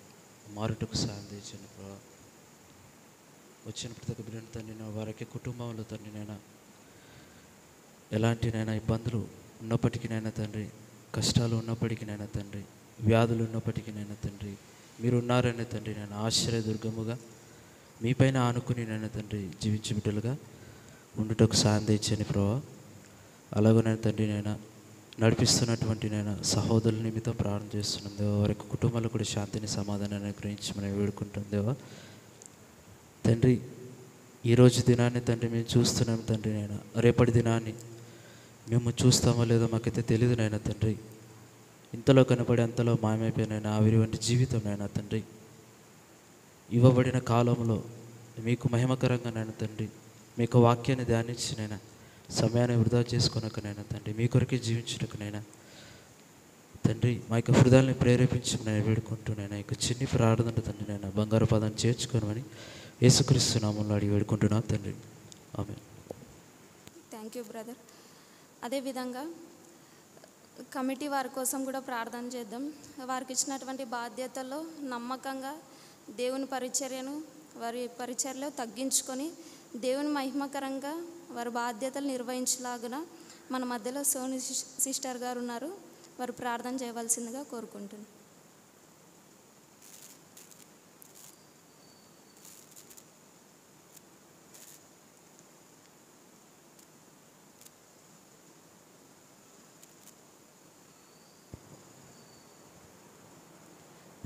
మారుటకు సాయం తెచ్చండి ప్రభావ. వచ్చిన ప్రతి ఒక్క బిడ్డను తండ్రి వారికి కుటుంబంలో తండ్రి నైనా ఎలాంటినైనా ఇబ్బందులు ఉన్నప్పటికీనైనా తండ్రి, కష్టాలు ఉన్నప్పటికీనైనా తండ్రి, వ్యాధులు ఉన్నప్పటికీనైనా తండ్రి మీరు ఉన్నారనే తండ్రి నేను ఆశ్చర్యదుర్గముగా మీపైన ఆనుకుని నైనా తండ్రి జీవించే బిడ్డలుగా ఉండుటకు సాయం తెచ్చని ప్రభావ. అలాగనే తండ్రి నైనా నడిపిస్తున్నటువంటి నేను సహోదరుల నిమిత్తం ప్రార్థన చేస్తున్నాం దేవా. వారి కుటుంబాలకు కూడా శాంతిని సమాధానాన్ని గ్రహించి మనం వేడుకుంటాం దేవా. తండ్రి ఈరోజు దినాన్ని తండ్రి మేము చూస్తున్నాం తండ్రి, నైనా రేపటి దినాన్ని మేము చూస్తామో లేదో మాకైతే తెలియదు నైనా తండ్రి. ఇంతలో కనపడి అంతలో మాయమైపోయినైనా ఆవిరి వంటి జీవితం నైనా తండ్రి ఇవ్వబడిన కాలంలో మీకు మహిమకరంగా నైనా తండ్రి మీకు వాక్యాన్ని ధ్యానించినైనా సమయాన్ని వృధా చేసుకొనకనైనా తండ్రి మీ కొరకే జీవించుటకునైనా తండ్రి మా యొక్క హృదయాన్ని ప్రేరేపించి నేను వేడుకుంటున్నాను. ఇక చిన్ని ప్రార్థన తండ్రి నేను బంగారు పదాన్ని చేర్చుకోనమని యేసుక్రీస్తు నామములో అడిగి వేడుకుంటున్నాను తండ్రి, ఆమేన్. Thank you brother. అదేవిధంగా కమిటీ వారి కోసం కూడా ప్రార్థన చేద్దాం. వారికి ఇచ్చినటువంటి బాధ్యతల్లో నమ్మకంగా దేవుని వారి పరిచర్యలో తగ్గించుకొని దేవుని మహిమకరంగా వారి బాధ్యతలు నిర్వహించలాగున మన మధ్యలో సోని సిస్టర్ గారు ఉన్నారు. వారు ప్రార్థన చేయవలసిందిగా కోరుకుంటున్నాను.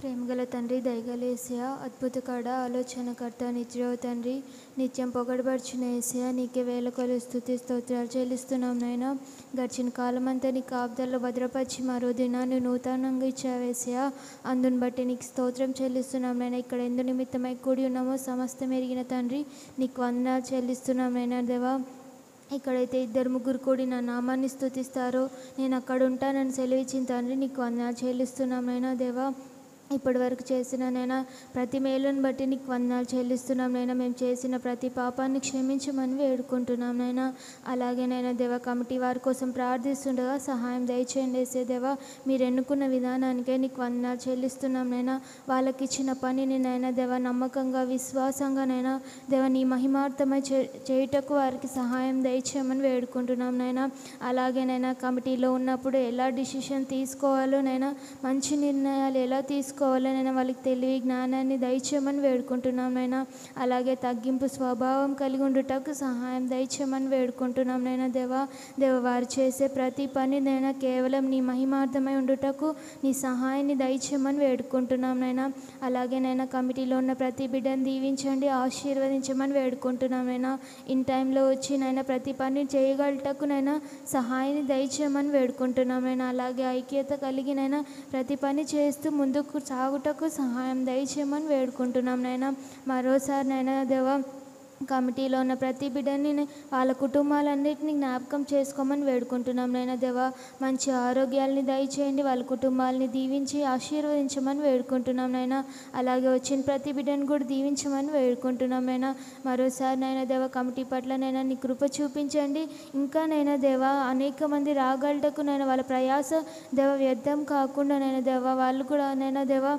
ప్రేమగల తండ్రి, దయగల యేసయ్య, అద్భుతకాడ, ఆలోచనకర్త, నిత్యవ తండ్రి, నిత్యం పొగడబడుచున్న యేసయ్య, నీకే వేల కొలు స్తుతి స్తోత్రాలు చెల్లిస్తున్నాం నాయన. గడిచిన కాలమంతా నీ కాపుదల్లో భద్రపరిచి మరో దినాన్ని నూతనంగా ఇచ్చావేసయ్య, అందుని బట్టి నీకు స్తోత్రం చెల్లిస్తున్నాం నాయన. ఇక్కడ ఎందు నిమిత్తమై కూడి ఉన్నామో సమస్తం ఎరిగిన తండ్రి, నీకు వందనాలు చెల్లిస్తున్నాం నాయన. దేవా, ఇక్కడైతే 2-3 కూడి నా నామాన్ని స్తుతిస్తారో నేను అక్కడ ఉంటానని సెలవిచ్చిన తండ్రి, నీకు వందనాలు చెల్లిస్తున్నాం నాయన. దేవా, ఇప్పటి వరకు చేసిన నైనా ప్రతి మేలును బట్టి నీకు వందనాలు చెల్లిస్తున్నాం నైనా. మేము చేసిన ప్రతి పాపాన్ని క్షమించమని వేడుకుంటున్నాం నైనా. అలాగే నైనా దేవా, కమిటీ వారి కోసం ప్రార్థిస్తుండగా సహాయం దయచేయండి వేసే దేవా. మీరు ఎన్నుకున్న విధానానికే నీకు వందనాలు చెల్లిస్తున్నాం నైనా. వాళ్ళకి ఇచ్చిన పనిని నైనా దేవా నమ్మకంగా, విశ్వాసంగా నైనా దేవా నీ మహిమార్థమై చేయుటకు వారికి సహాయం దయచేయమని వేడుకుంటున్నాం నైనా. అలాగే నైనా కమిటీలో ఉన్నప్పుడు ఎలా డిసిషన్ తీసుకోవాలో నైనా, మంచి నిర్ణయాలు ఎలా తీసుకోవాలో నైనా వాళ్ళకి తెలివి, జ్ఞానాన్ని దయచేయమని వేడుకుంటున్నాం నైనా. అలాగే తగ్గింపు స్వభావం కలిగి ఉండుటకు సహాయం దయచేయమని వేడుకుంటున్నాం నైనా. దేవా, వారు చేసే ప్రతి పని నైనా కేవలం నీ మహిమార్థమై ఉండుటకు నీ సహాయాన్ని దయచేయమని వేడుకుంటున్నాం నైనా. అలాగే నైనా కమిటీలో ఉన్న ప్రతి బిడ్డను దీవించండి, ఆశీర్వదించమని వేడుకుంటున్నాం నైనా. ఇన్ టైంలో వచ్చి నైనా ప్రతి పని చేయగలటకు నైనా సహాయాన్ని దయచేయమని వేడుకుంటున్నాం నైనా. అలాగే ఐక్యత కలిగినైనా ప్రతి పని చేస్తూ ముందుకు సాగుటకు సహాయం దయచేయమని వేడుకుంటున్నాం నైనా. మరోసారి నైనా దేవా, కమిటీలో ఉన్న ప్రతి బిడ్డని వాళ్ళ కుటుంబాలన్నింటినీ జ్ఞాపకం చేసుకోమని వేడుకుంటున్నాం నైనా. దేవా, మంచి ఆరోగ్యాలని దయచేయండి, వాళ్ళ కుటుంబాలని దీవించి ఆశీర్వదించమని వేడుకుంటున్నాం నైనా. అలాగే వచ్చిన ప్రతి బిడ్డను కూడా దీవించమని వేడుకుంటున్నాం నైనా. మరోసారి నైనా దేవా, కమిటీ పట్ల నైనా నీ కృప చూపించండి. ఇంకా నైనా దేవా, అనేక మంది రాగలటకు నైనా వాళ్ళ ప్రయాస దేవా వ్యర్థం కాకుండా నైనా దేవా, వాళ్ళు కూడా నైనా దేవా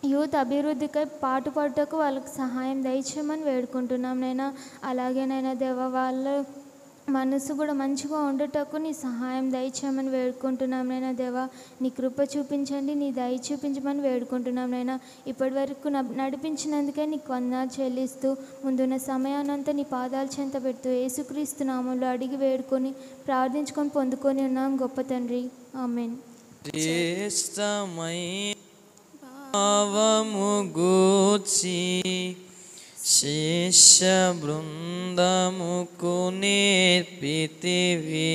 యూత్ అభివృద్ధికై పాటుపడటకు వాళ్ళకి సహాయం దయచేయమని వేడుకుంటున్నాం నైనా. అలాగే నైనా దేవా, వాళ్ళ మనసు కూడా మంచిగా ఉండటకు నీ సహాయం దయచేయమని వేడుకుంటున్నాం నైనా. దేవా, నీ కృప చూపించండి, నీ దయ చూపించమని వేడుకుంటున్నాం నైనా. ఇప్పటి వరకు నడిపించినందుకే నీకు వందనాలు చెల్లిస్తూ ముందున్న సమయానంతా నీ పాదాలు చెంత పెడుతూ యేసుక్రీస్తు నామంలో అడిగి వేడుకొని ప్రార్థించుకొని పొందుకొని ఉన్నాం గొప్ప తండ్రి. ఆమేన్. భావము గూర్చి శిష్య బృందముకు నేర్పితివి,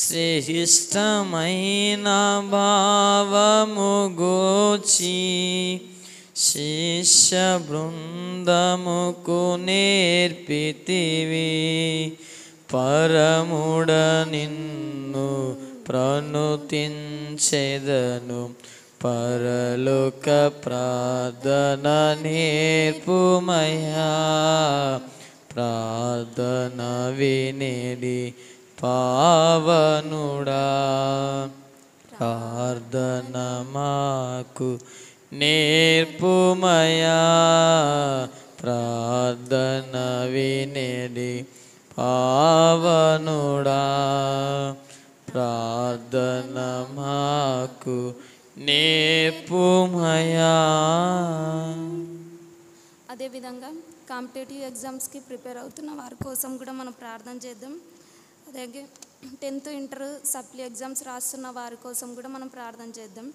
శ్రేష్టమైన భావము గూర్చి శిష్య బృందముకు నేర్పితివి. పరముడ నిన్ను ప్రణుతించెదను, పరలోక ప్రార్థన నేర్పుమయ్యా. ప్రార్థన వినేది పావనుడా, ప్రార్థన మాకు నేర్పుమయ్యా. ప్రార్థన వినేది పావనుడా, ప్రార్థన మాకు నేర్పుమయ్యా. అదేవిధంగా కాంపిటేటివ్ ఎగ్జామ్స్కి ప్రిపేర్ అవుతున్న వారి కోసం కూడా మనం ప్రార్థన చేద్దాం. అలాగే 10th ఇంటర్ సప్లీ ఎగ్జామ్స్ రాస్తున్న వారి కోసం కూడా మనం ప్రార్థన చేద్దాం.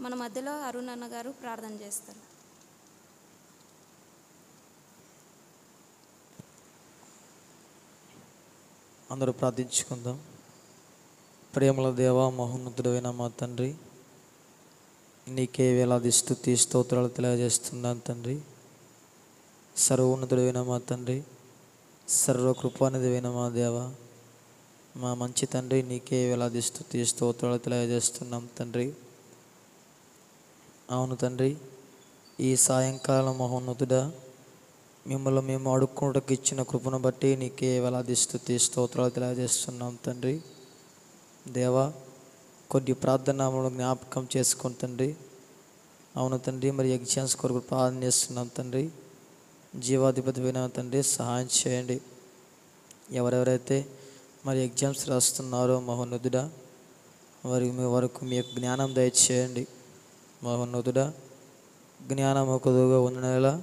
మన మధ్యలో అరుణ్ అన్న గారు ప్రార్థన చేస్తారు. అందరూ ప్రార్థించుకుందాం. ప్రేమల దేవ, మహోన్నతుడైన మా తండ్రి, నీకే వేలాది స్తుతి స్తోత్రాలు తెలియజేస్తున్నాను తండ్రి. సర్వోన్నతుడైన మా తండ్రి, సర్వకృపానిధివైన మా దేవ, మా మంచి తండ్రి, నీకే వేలాది స్తుతి స్తోత్రాలు తెలియజేస్తున్నాం తండ్రి. అవును తండ్రి, ఈ సాయంకాలం మహోన్నతుడా, మిమ్మల్ని మేము అడుక్కోవడానికి ఇచ్చిన కృపను బట్టి నీకే వేలాది స్తుతి స్తోత్రాలు తెలియజేస్తున్నాం తండ్రి. దేవా, కొన్ని ప్రార్థనలు జ్ఞాపకం చేసుకుని తండ్రి. అవును తండ్రి, మరి ఎగ్జామ్స్ కొరకు ప్రార్థన చేస్తున్నాం తండ్రి. జీవాధిపతి అయిన తండ్రి, సహాయం చేయండి. ఎవరెవరైతే మరి ఎగ్జామ్స్ రాస్తున్నారో మహోన్నతుడా, వరకు మీ యొక్క జ్ఞానం దయచేయండి. మహోన్నతుడా, జ్ఞానం ఒకదుగా ఉండనేలా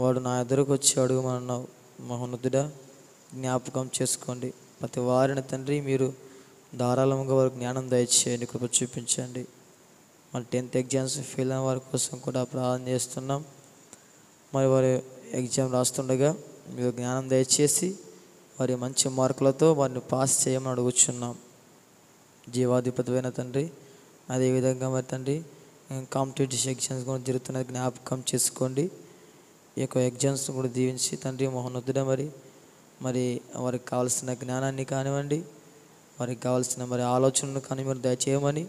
వాడు నా ఎదురుకు వచ్చి అడుగుమన్నావు. మహోన్నతుడా, జ్ఞాపకం చేసుకోండి. ప్రతి వారిని తండ్రి మీరు ధారాళంగా వారికి జ్ఞానం దయచేయండి, కృప చూపించండి. మరి 10th ఎగ్జామ్స్ ఫెయిల్ అయిన వారి కోసం కూడా ప్రార్థన చేస్తున్నాం. మరి వారి ఎగ్జామ్ రాస్తుండగా మీరు జ్ఞానం దయచేసి వారి మంచి మార్కులతో వారిని పాస్ చేయమని అడుగుచున్నాం. జీవాధిపతివైన తండ్రి, అదేవిధంగా మరి తండ్రి కాంపిటేటివ్ ఎగ్జామ్స్ కూడా జరుగుతున్నది జ్ఞాపకం చేసుకోండి. ఈ యొక్క ఎగ్జామ్స్ కూడా దీవించి తండ్రి మహోన్నతుడ మరి వారికి కావాల్సిన జ్ఞానాన్ని కానివ్వండి, వారికి కావాల్సిన మరి ఆలోచనలు కానీ మీరు దయచేయమని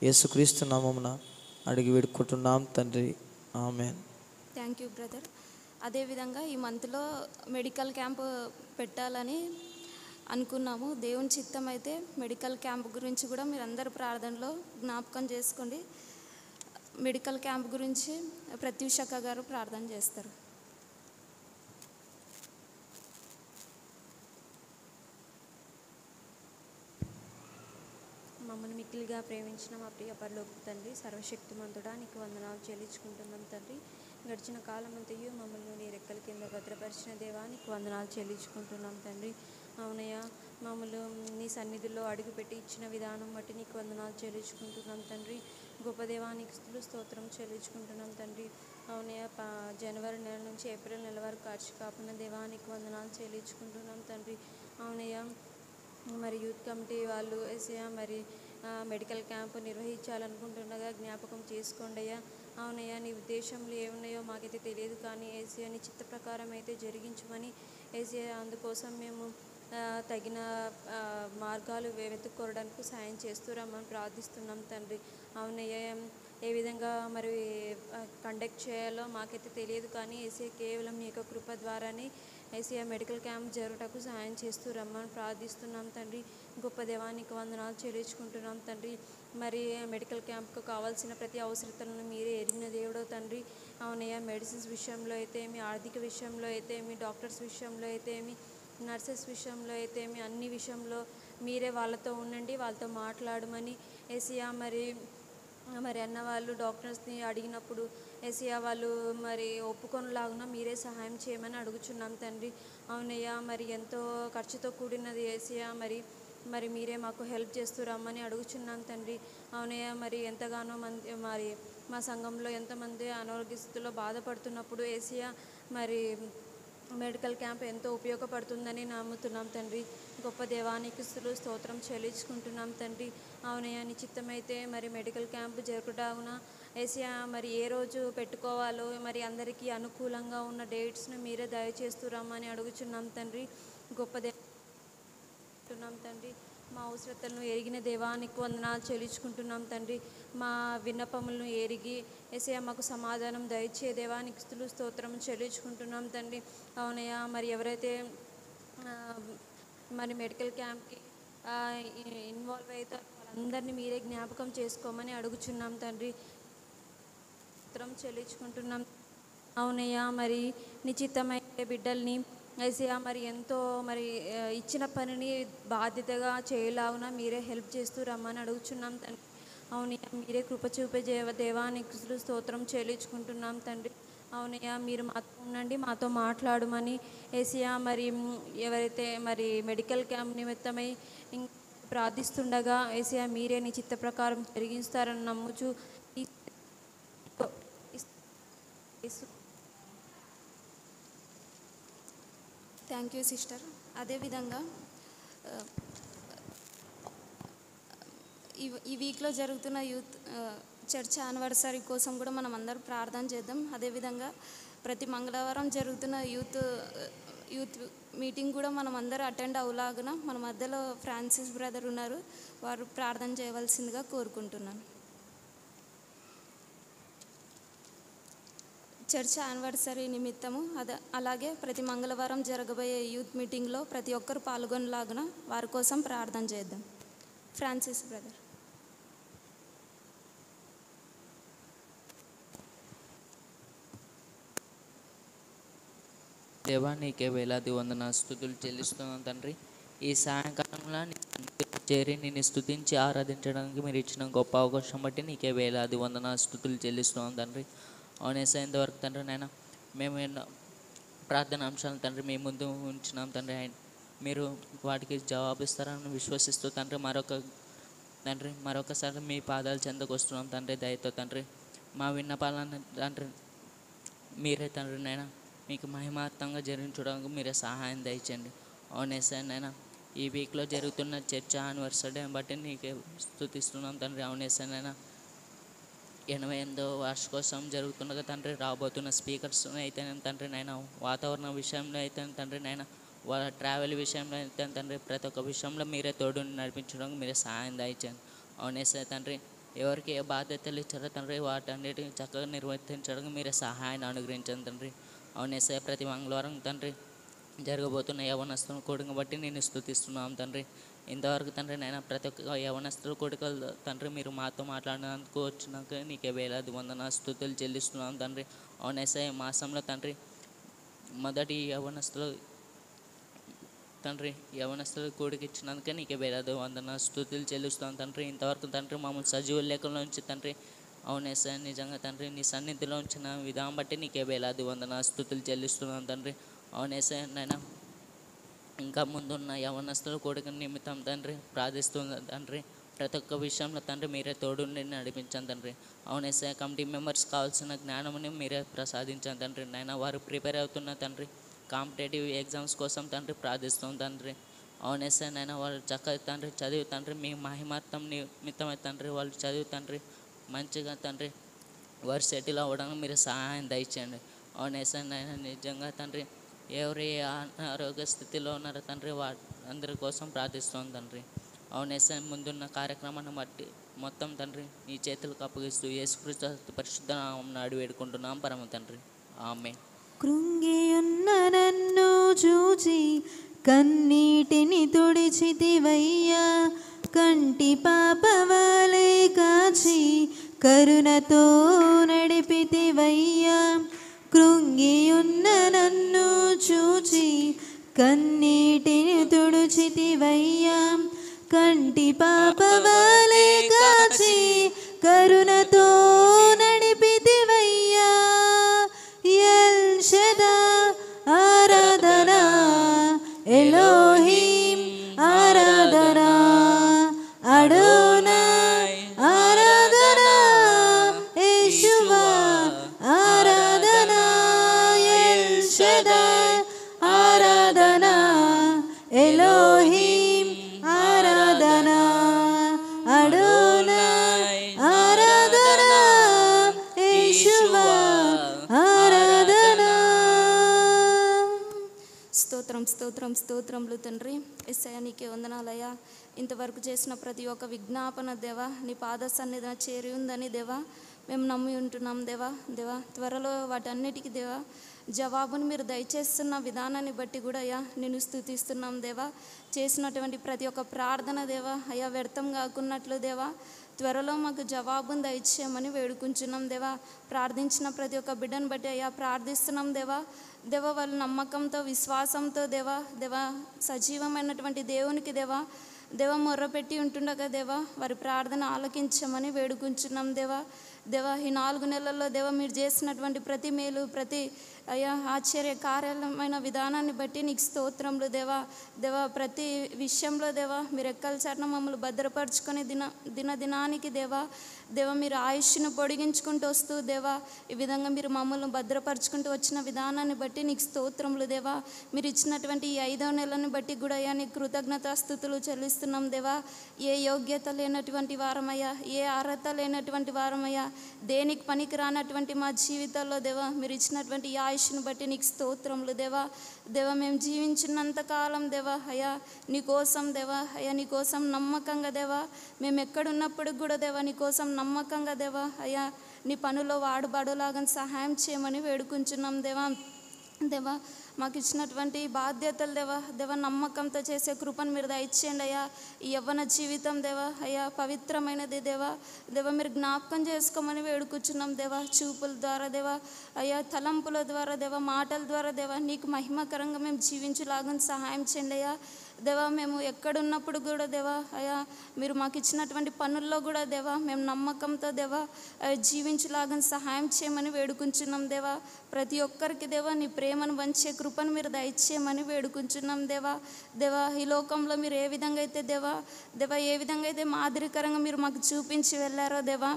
యేసుక్రీస్తు నామమున అడిగి వేడుకుంటున్నాం తండ్రి. ఆమెన్. Thank you brother. అదేవిధంగా ఈ మంత్లో మెడికల్ క్యాంప్ పెట్టాలని అనుకున్నాము. దేవుని చిత్తం అయితే మెడికల్ క్యాంప్ గురించి కూడా మీరు అందరు ప్రార్థనలో జ్ఞాపకం చేసుకోండి. మెడికల్ క్యాంప్ గురించి ప్రత్యూషక్క గారు ప్రార్థన చేస్తారు. మమ్మల్ని మిక్కిలిగా ప్రేమించిన మా ప్రియ పరలోకపు తండ్రి, సర్వశక్తిమంతుడా నీకు వందనాలు చెల్లించుకుంటున్నాం తండ్రి. గడిచిన కాలం అంతయు మమ్మల్ని నీ రెక్కల కింద భద్రపరిచిన దేవా నీకు వందనాలు చెల్లించుకుంటున్నాం తండ్రి. అవునయ్యా, మమ్మల్ని నీ సన్నిధిలో అడుగుపెట్టి ఇచ్చిన విధానం బట్టి నీకు వందనాలు చెల్లించుకుంటున్నాం తండ్రి. గొప్ప దేవానికి స్తోత్రం చెల్లించుకుంటున్నాం తండ్రి. అవునయ్యా, జనవరి నెల నుంచి ఏప్రిల్ నెల వరకు కాచి కాపున దేవానికి వందనాలు చెల్లించుకుంటున్నాం తండ్రి. అవునయ్యా, మరి యూత్ కమిటీ వాళ్ళు ఏసయ్యా మరి మెడికల్ క్యాంపు నిర్వహించాలనుకుంటుండగా జ్ఞాపకం చేసుకోండి అయ్యా. అవునయ్యా, నీ ఉద్దేశంలో ఏమున్నాయో మాకైతే తెలియదు, కానీ ఏసయ్యా నీ చిత్త ప్రకారం అయితే జరిగించమని ఏసయ్యా అందుకోసం మేము తగిన మార్గాలు వెతుక్కోవడానికి సాయం చేస్తూ రమ్మని ప్రార్థిస్తున్నాం తండ్రి. అవునయ్యా, ఏ విధంగా మరి కండక్ట్ చేయాలో మాకైతే తెలియదు, కానీ ఏసయ్యా కేవలం మీ యొక్క కృప ద్వారానే ఏసయ్యా మెడికల్ క్యాంప్ జరుగుటకు సహాయం చేస్తూ రమ్మని ప్రార్థిస్తున్నాం తండ్రి. గొప్ప దేవానికి వందనాలు చెల్లించుకుంటున్నాం తండ్రి. మరి మెడికల్ క్యాంప్కు కావాల్సిన ప్రతి అవసరతలను మీరే ఎరిగిన దేవుడో తండ్రి. అవునయ్యా, మెడిసిన్స్ విషయంలో అయితే ఏమి, ఆర్థిక విషయంలో అయితే ఏమి, డాక్టర్స్ విషయంలో అయితే ఏమి, నర్సెస్ విషయంలో అయితే ఏమి, అన్ని విషయంలో మీరే వాళ్ళతో ఉండండి, వాళ్ళతో మాట్లాడమని ఏసయ్యా మరి అన్న వాళ్ళు డాక్టర్స్ని అడిగినప్పుడు ఏసయ్యా వాళ్ళు మరి ఒప్పుకొనలాగున మీరే సహాయం చేయమని అడుగుచున్నాం తండ్రి. అవునయ్యా, మరి ఎంతో ఖర్చుతో కూడినది ఏసయ్యా మరి మీరే మాకు హెల్ప్ చేస్తూ రమ్మని అడుగుచున్నాం తండ్రి. అవునయ్యా, మరి ఎంతగానో మంది మరి మా సంఘంలో ఎంతమంది అనారోగ్య స్థితిలో బాధపడుతున్నప్పుడు ఏసయ్యా మరి మెడికల్ క్యాంప్ ఎంతో ఉపయోగపడుతుందని నమ్ముతున్నాం తండ్రి. గొప్ప దేవానికి స్తోత్రం చెల్లించుకుంటున్నాం తండ్రి. అవునయ్యా, నీ చిత్తమైతే మరి మెడికల్ క్యాంప్ జరుగుటాగున ఏసయ్యా మరి ఏ రోజు పెట్టుకోవాలో మరి అందరికీ అనుకూలంగా ఉన్న డేట్స్ను మీరే దయచేస్తూ రమ్మని అడుగుచున్నాం తండ్రి. గొప్ప దేవాం తండ్రి. మా అవసరతలను ఎరిగిన దేవానికి వందనాలు చెల్లించుకుంటున్నాం తండ్రి. మా విన్నపములను ఎరిగి ఏసయ్యా మాకు సమాధానం దయచే దేవానికి స్తోత్రం చెల్లించుకుంటున్నాం తండ్రి. అవునయ్యా, మరి ఎవరైతే మరి మెడికల్ క్యాంప్కి ఇన్వాల్వ్ అవుతారో వాళ్ళందరినీ మీరే జ్ఞాపకం చేసుకోమని అడుగుచున్నాం తండ్రి. స్తోత్రం చెల్లించుకుంటున్నాం. అవునయ్యా, మరి నిశ్చితమైన బిడ్డల్ని ఏసయ్యా మరి ఎంతో మరి ఇచ్చిన పనిని బాధ్యతగా చేయలాగున మీరే హెల్ప్ చేస్తూ రమ్మని అడుగుచున్నాం తండ్రి. అవునయ్యా, మీరే కృప చూపే దేవానికి స్తోత్రం చెల్లించుకుంటున్నాం తండ్రి. అవునయ్యా, మీరు మాతో ఉండండి, మాతో మాట్లాడమని ఏసయ్యా మరి ఎవరైతే మరి మెడికల్ క్యాంప్ నిమిత్తమై ప్రార్థిస్తుండగా ఏసయ్యా మీరే నీ చిత్త ప్రకారం జరిగిస్తారని నమ్ముచు థ్యాంక్ యూ సిస్టర్. అదేవిధంగా ఈ వీక్లో జరుగుతున్న యూత్ చర్చ్ యానివర్సరీ కోసం కూడా మనం అందరూ ప్రార్థన చేద్దాం. అదేవిధంగా ప్రతి మంగళవారం జరుగుతున్న యూత్ మీటింగ్ కూడా మనం అందరూ అటెండ్ అవ్వలాగున మన మధ్యలో ఫ్రాన్సిస్ బ్రదర్ ఉన్నారు, వారు ప్రార్థన చేయవలసిందిగా కోరుకుంటున్నాను. చర్చ్ యానివర్సరీ నిమిత్తము అలాగే ప్రతి మంగళవారం జరగబోయే యూత్ మీటింగ్లో ప్రతి ఒక్కరు పాల్గొనలాగున వారి కోసం ప్రార్థన చేద్దాం. Francis brother. దేవా, నీకే వేలాది వందన స్తుతులు చెల్లిస్తున్నాను తండ్రి. ఈ సాయంకాలంలో చేరి నిన్ను స్తుతించి ఆరాధించడానికి మీరు ఇచ్చిన గొప్ప అవకాశం బట్టి నీకే వేలాది వందన స్తుతులు చెల్లిస్తున్నాను తండ్రి. అవునేసా ఇంతవరకు తండ్రి నాయన మేము ఎన్నో ప్రార్థన అంశాలను తండ్రి మీ ముందు ఉంచినాం తండ్రి. మీరు వాటికి జవాబిస్తారని విశ్వసిస్తూ తండ్రి తండ్రి మరొకసారి మీ పాదాలు చెందకు వస్తున్నాం తండ్రి. దయతో తండ్రి మా విన్నపాలను తండ్రి మీరే తండ్రి నైనా మీకు మహిమార్థంగా జరిగించడానికి మీరే సహాయం దయచేయండి. అవునేసా నైనా ఈ వీక్లో జరుగుతున్న చర్చ్ యానివర్సరీని బట్టి నీకే స్తుతిస్తున్నాం తండ్రి. అవునేసా నైనా 88వ వార్షికోత్సవం జరుగుతుండగా తండ్రి రాబోతున్న స్పీకర్స్ అయితే తండ్రి నైనా వాతావరణ విషయంలో అయితే తండ్రి నైనా వాళ్ళ ట్రావెల్ విషయంలో అయితే తండ్రి ప్రతి ఒక్క విషయంలో మీరే తోడు నడిపించడానికి మీరే సహాయం దయచేయండి. అవునేసా తండ్రి ఎవరికి ఏ బాధ్యతలు ఇచ్చారో తండ్రి వాటన్నిటిని చక్కగా నిర్వర్తించడానికి మీరే సహాయాన్ని అనుగ్రహించండి తండ్రి. అవునేసా ప్రతి మంగళవారం తండ్రి జరగబోతున్న యవనస్తుల కూడిక బట్టి నేను స్తుతిస్తున్నాం తండ్రి. ఇంతవరకు తండ్రి నైనా ప్రతి ఒక్క యవనస్తుల కూడికలు తండ్రి మీరు మాతో మాట్లాడినందుకు వచ్చినాక నీకే వేలాది వందన స్తుతులు చెల్లిస్తున్నాం తండ్రి. అవునేసా ఈ మాసంలో తండ్రి మొదటి యవనస్తుల కూడికి ఇచ్చినందుకే నీకే వేలాది వందన స్తుతులు చెల్లిస్తున్నాం తండ్రి. ఇంతవరకు తండ్రి మమ్మల్ని సజీవ లేఖలో ఉంచి తండ్రి అవునేసా నిజంగా తండ్రి నీ సన్నిధిలో ఉంచిన విధానం బట్టి నీకే వేలాది వందన స్తుతులు చెల్లిస్తున్నాం తండ్రి. అవునేసా నైనా ఇంకా ముందున్న యవనస్తుల కూడిక నిమిత్తం తండ్రి ప్రార్థిస్తుంది తండ్రి. ప్రతి ఒక్క విషయంలో తండ్రి మీరే తోడుండి నడిపించాను తండ్రి. అవునేసా కమిటీ మెంబర్స్ కావాల్సిన జ్ఞానముని మీరే ప్రసాదించాను తండ్రి. నైనా వారు ప్రిపేర్ అవుతున్న తండ్రి కాంపిటేటివ్ ఎగ్జామ్స్ కోసం తండ్రి ప్రార్థిస్తాం తండ్రి. అవునేసా నైనా వాళ్ళు చక్కగా తండ్రి చదివి తండ్రి మీ మహిమార్థం నిమిత్తమై తండ్రి వాళ్ళు చదివి తండ్రి మంచిగా తండ్రి వారు సెటిల్ అవ్వడానికి మీరు సహాయం దయచేయండి. అవునేసా నైనా నిజంగా తండ్రి ఎవరి అనారోగ్య స్థితిలో ఉన్నారో తండ్రి అందరి కోసం ప్రార్థిస్తాం తండ్రి. అవునేసా ముందున్న కార్యక్రమాన్ని బట్టి మొత్తం తండ్రి నీ చేతులకు అప్పగిస్తూ యేసుక్రీస్తు పరిశుద్ధ నామమున అడిగి వేడుకుంటున్నాం పరమ తండ్రి. ఆమేన్. కృంగియున్న నన్ను చూచి కన్నీటిని తుడిచితివయ్యా, కంటి పాపవలే కాచి కరుణతో నడిపితివయ్యా. కృంగియున్న నన్ను చూచి కన్నీటిని తుడిచితివయ్యా, కంటి పాపవలే కాచి కరుణతో నడిపితివయ్యా. ఎల్ షదాయ్ ఆరాధనా, ఎలోహిం ఆరాధనా, అడోనాయ్ ఆరాధనా, యేషువా ఆరాధనా. ఎల్ షదాయ్ ఆరాధనా, ఎలోహిం ఆరాధనా, అడోనాయ్ ఆరాధనా, యేషువా ఆరాధనా. స్తోత్రములు తండ్రి. యేసయ్యా నీకే వందనాలయ్యా. ఇంతవరకు చేసిన ప్రతి ఒక్క విజ్ఞాపన దేవా నీ పాద సన్నిధిన చేరి ఉందని దేవా మేము నమ్మి ఉంటున్నాం దేవా. త్వరలో వాటన్నిటికీ దేవా జవాబును మీరు దయచేస్తున్న విధానాన్ని బట్టి కూడా అయ్యా నేను స్తుతిస్తున్నాం దేవా. చేసినటువంటి ప్రతి ఒక్క ప్రార్థన దేవా అయ్యా వ్యర్థం కాకున్నట్లు దేవా త్వరలో మాకు జవాబును దయచేయమని వేడుకుంటున్నాం దేవా. ప్రార్థించిన ప్రతి ఒక్క బిడ్డను బట్టి అయ్యా ప్రార్థిస్తున్నాం దేవా. వాళ్ళు నమ్మకంతో విశ్వాసంతో దేవా సజీవమైనటువంటి దేవునికి దేవా మొర్రపెట్టి ఉంటుండగా దేవా వారి ప్రార్థన ఆలకించమని వేడుకుంటున్నాం దేవా. ఈ 4 నెలల్లో మీరు చేసినటువంటి ప్రతి మేలు ప్రతి అయ్యా ఆశ్చర్య కార్యాలయమైన విధానాన్ని బట్టి నీకు స్తోత్రములు దేవా. ప్రతి విషయంలో మీరు రెక్కల చాటున మమ్మల్ని భద్రపరుచుకొని దినానికి దేవా మీరు ఆయుష్ను పొడిగించుకుంటూ వస్తూ ఈ విధంగా మీరు మమ్మల్ని భద్రపరుచుకుంటూ వచ్చిన విధానాన్ని బట్టి నీకు స్తోత్రములు దేవా. మీరు ఇచ్చినటువంటి ఈ 5వ నెలను బట్టి కూడా అయ్యా నీకు కృతజ్ఞతాస్తుతులు చెల్లిస్తున్నాం దేవా. ఏ యోగ్యత లేనటువంటి వారమయ్యా, ఏ అర్హత లేనటువంటి వారమయ్యా, దేనికి పనికి రానటువంటి మా జీవితాల్లో మీరు ఇచ్చినటువంటి ఈ ఆయుష్ను బట్టి నీకు స్తోత్రములు దేవా. మేము జీవించినంతకాలం అయ్యా నీకోసం అయ్యా నీకోసం నమ్మకంగా మేము ఎక్కడున్నప్పుడు కూడా నీకోసం నమ్మకంగా అయ్యా నీ పనులో వాడుబడులాగా సహాయం చేయమని వేడుకుంటున్నాం దేవా. మాకు ఇచ్చినటువంటి బాధ్యతలు నమ్మకంతో చేసే కృపను మీరు దయచేయండి అయ్యా. ఈ యవ్వన జీవితం అయ్యా పవిత్రమైనది మీరు జ్ఞాపకం చేసుకోమని వేడుకుంటున్నాం చూపుల ద్వారా అయ్యా తలంపుల ద్వారా మాటల ద్వారా నీకు మహిమకరంగా మేము జీవించలాగా సహాయం చేయండి అయ్యా. దేవా మేము ఎక్కడున్నప్పుడు కూడా దేవా అయా మీరు మాకు ఇచ్చినటువంటి పనుల్లో కూడా దేవా మేము నమ్మకంతో దేవా జీవించలాగా సహాయం చేయమని వేడుకుంటున్నాం దేవా. ప్రతి ఒక్కరికి దేవా నీ ప్రేమను పంచే కృపను మీరు దయచేయమని వేడుకుంటున్నాం దేవా. దేవా ఈ లోకంలో మీరు ఏ విధంగా అయితే దేవా ఏ విధంగా అయితే మాదిరికరంగా మీరు మాకు చూపించి వెళ్ళారో దేవా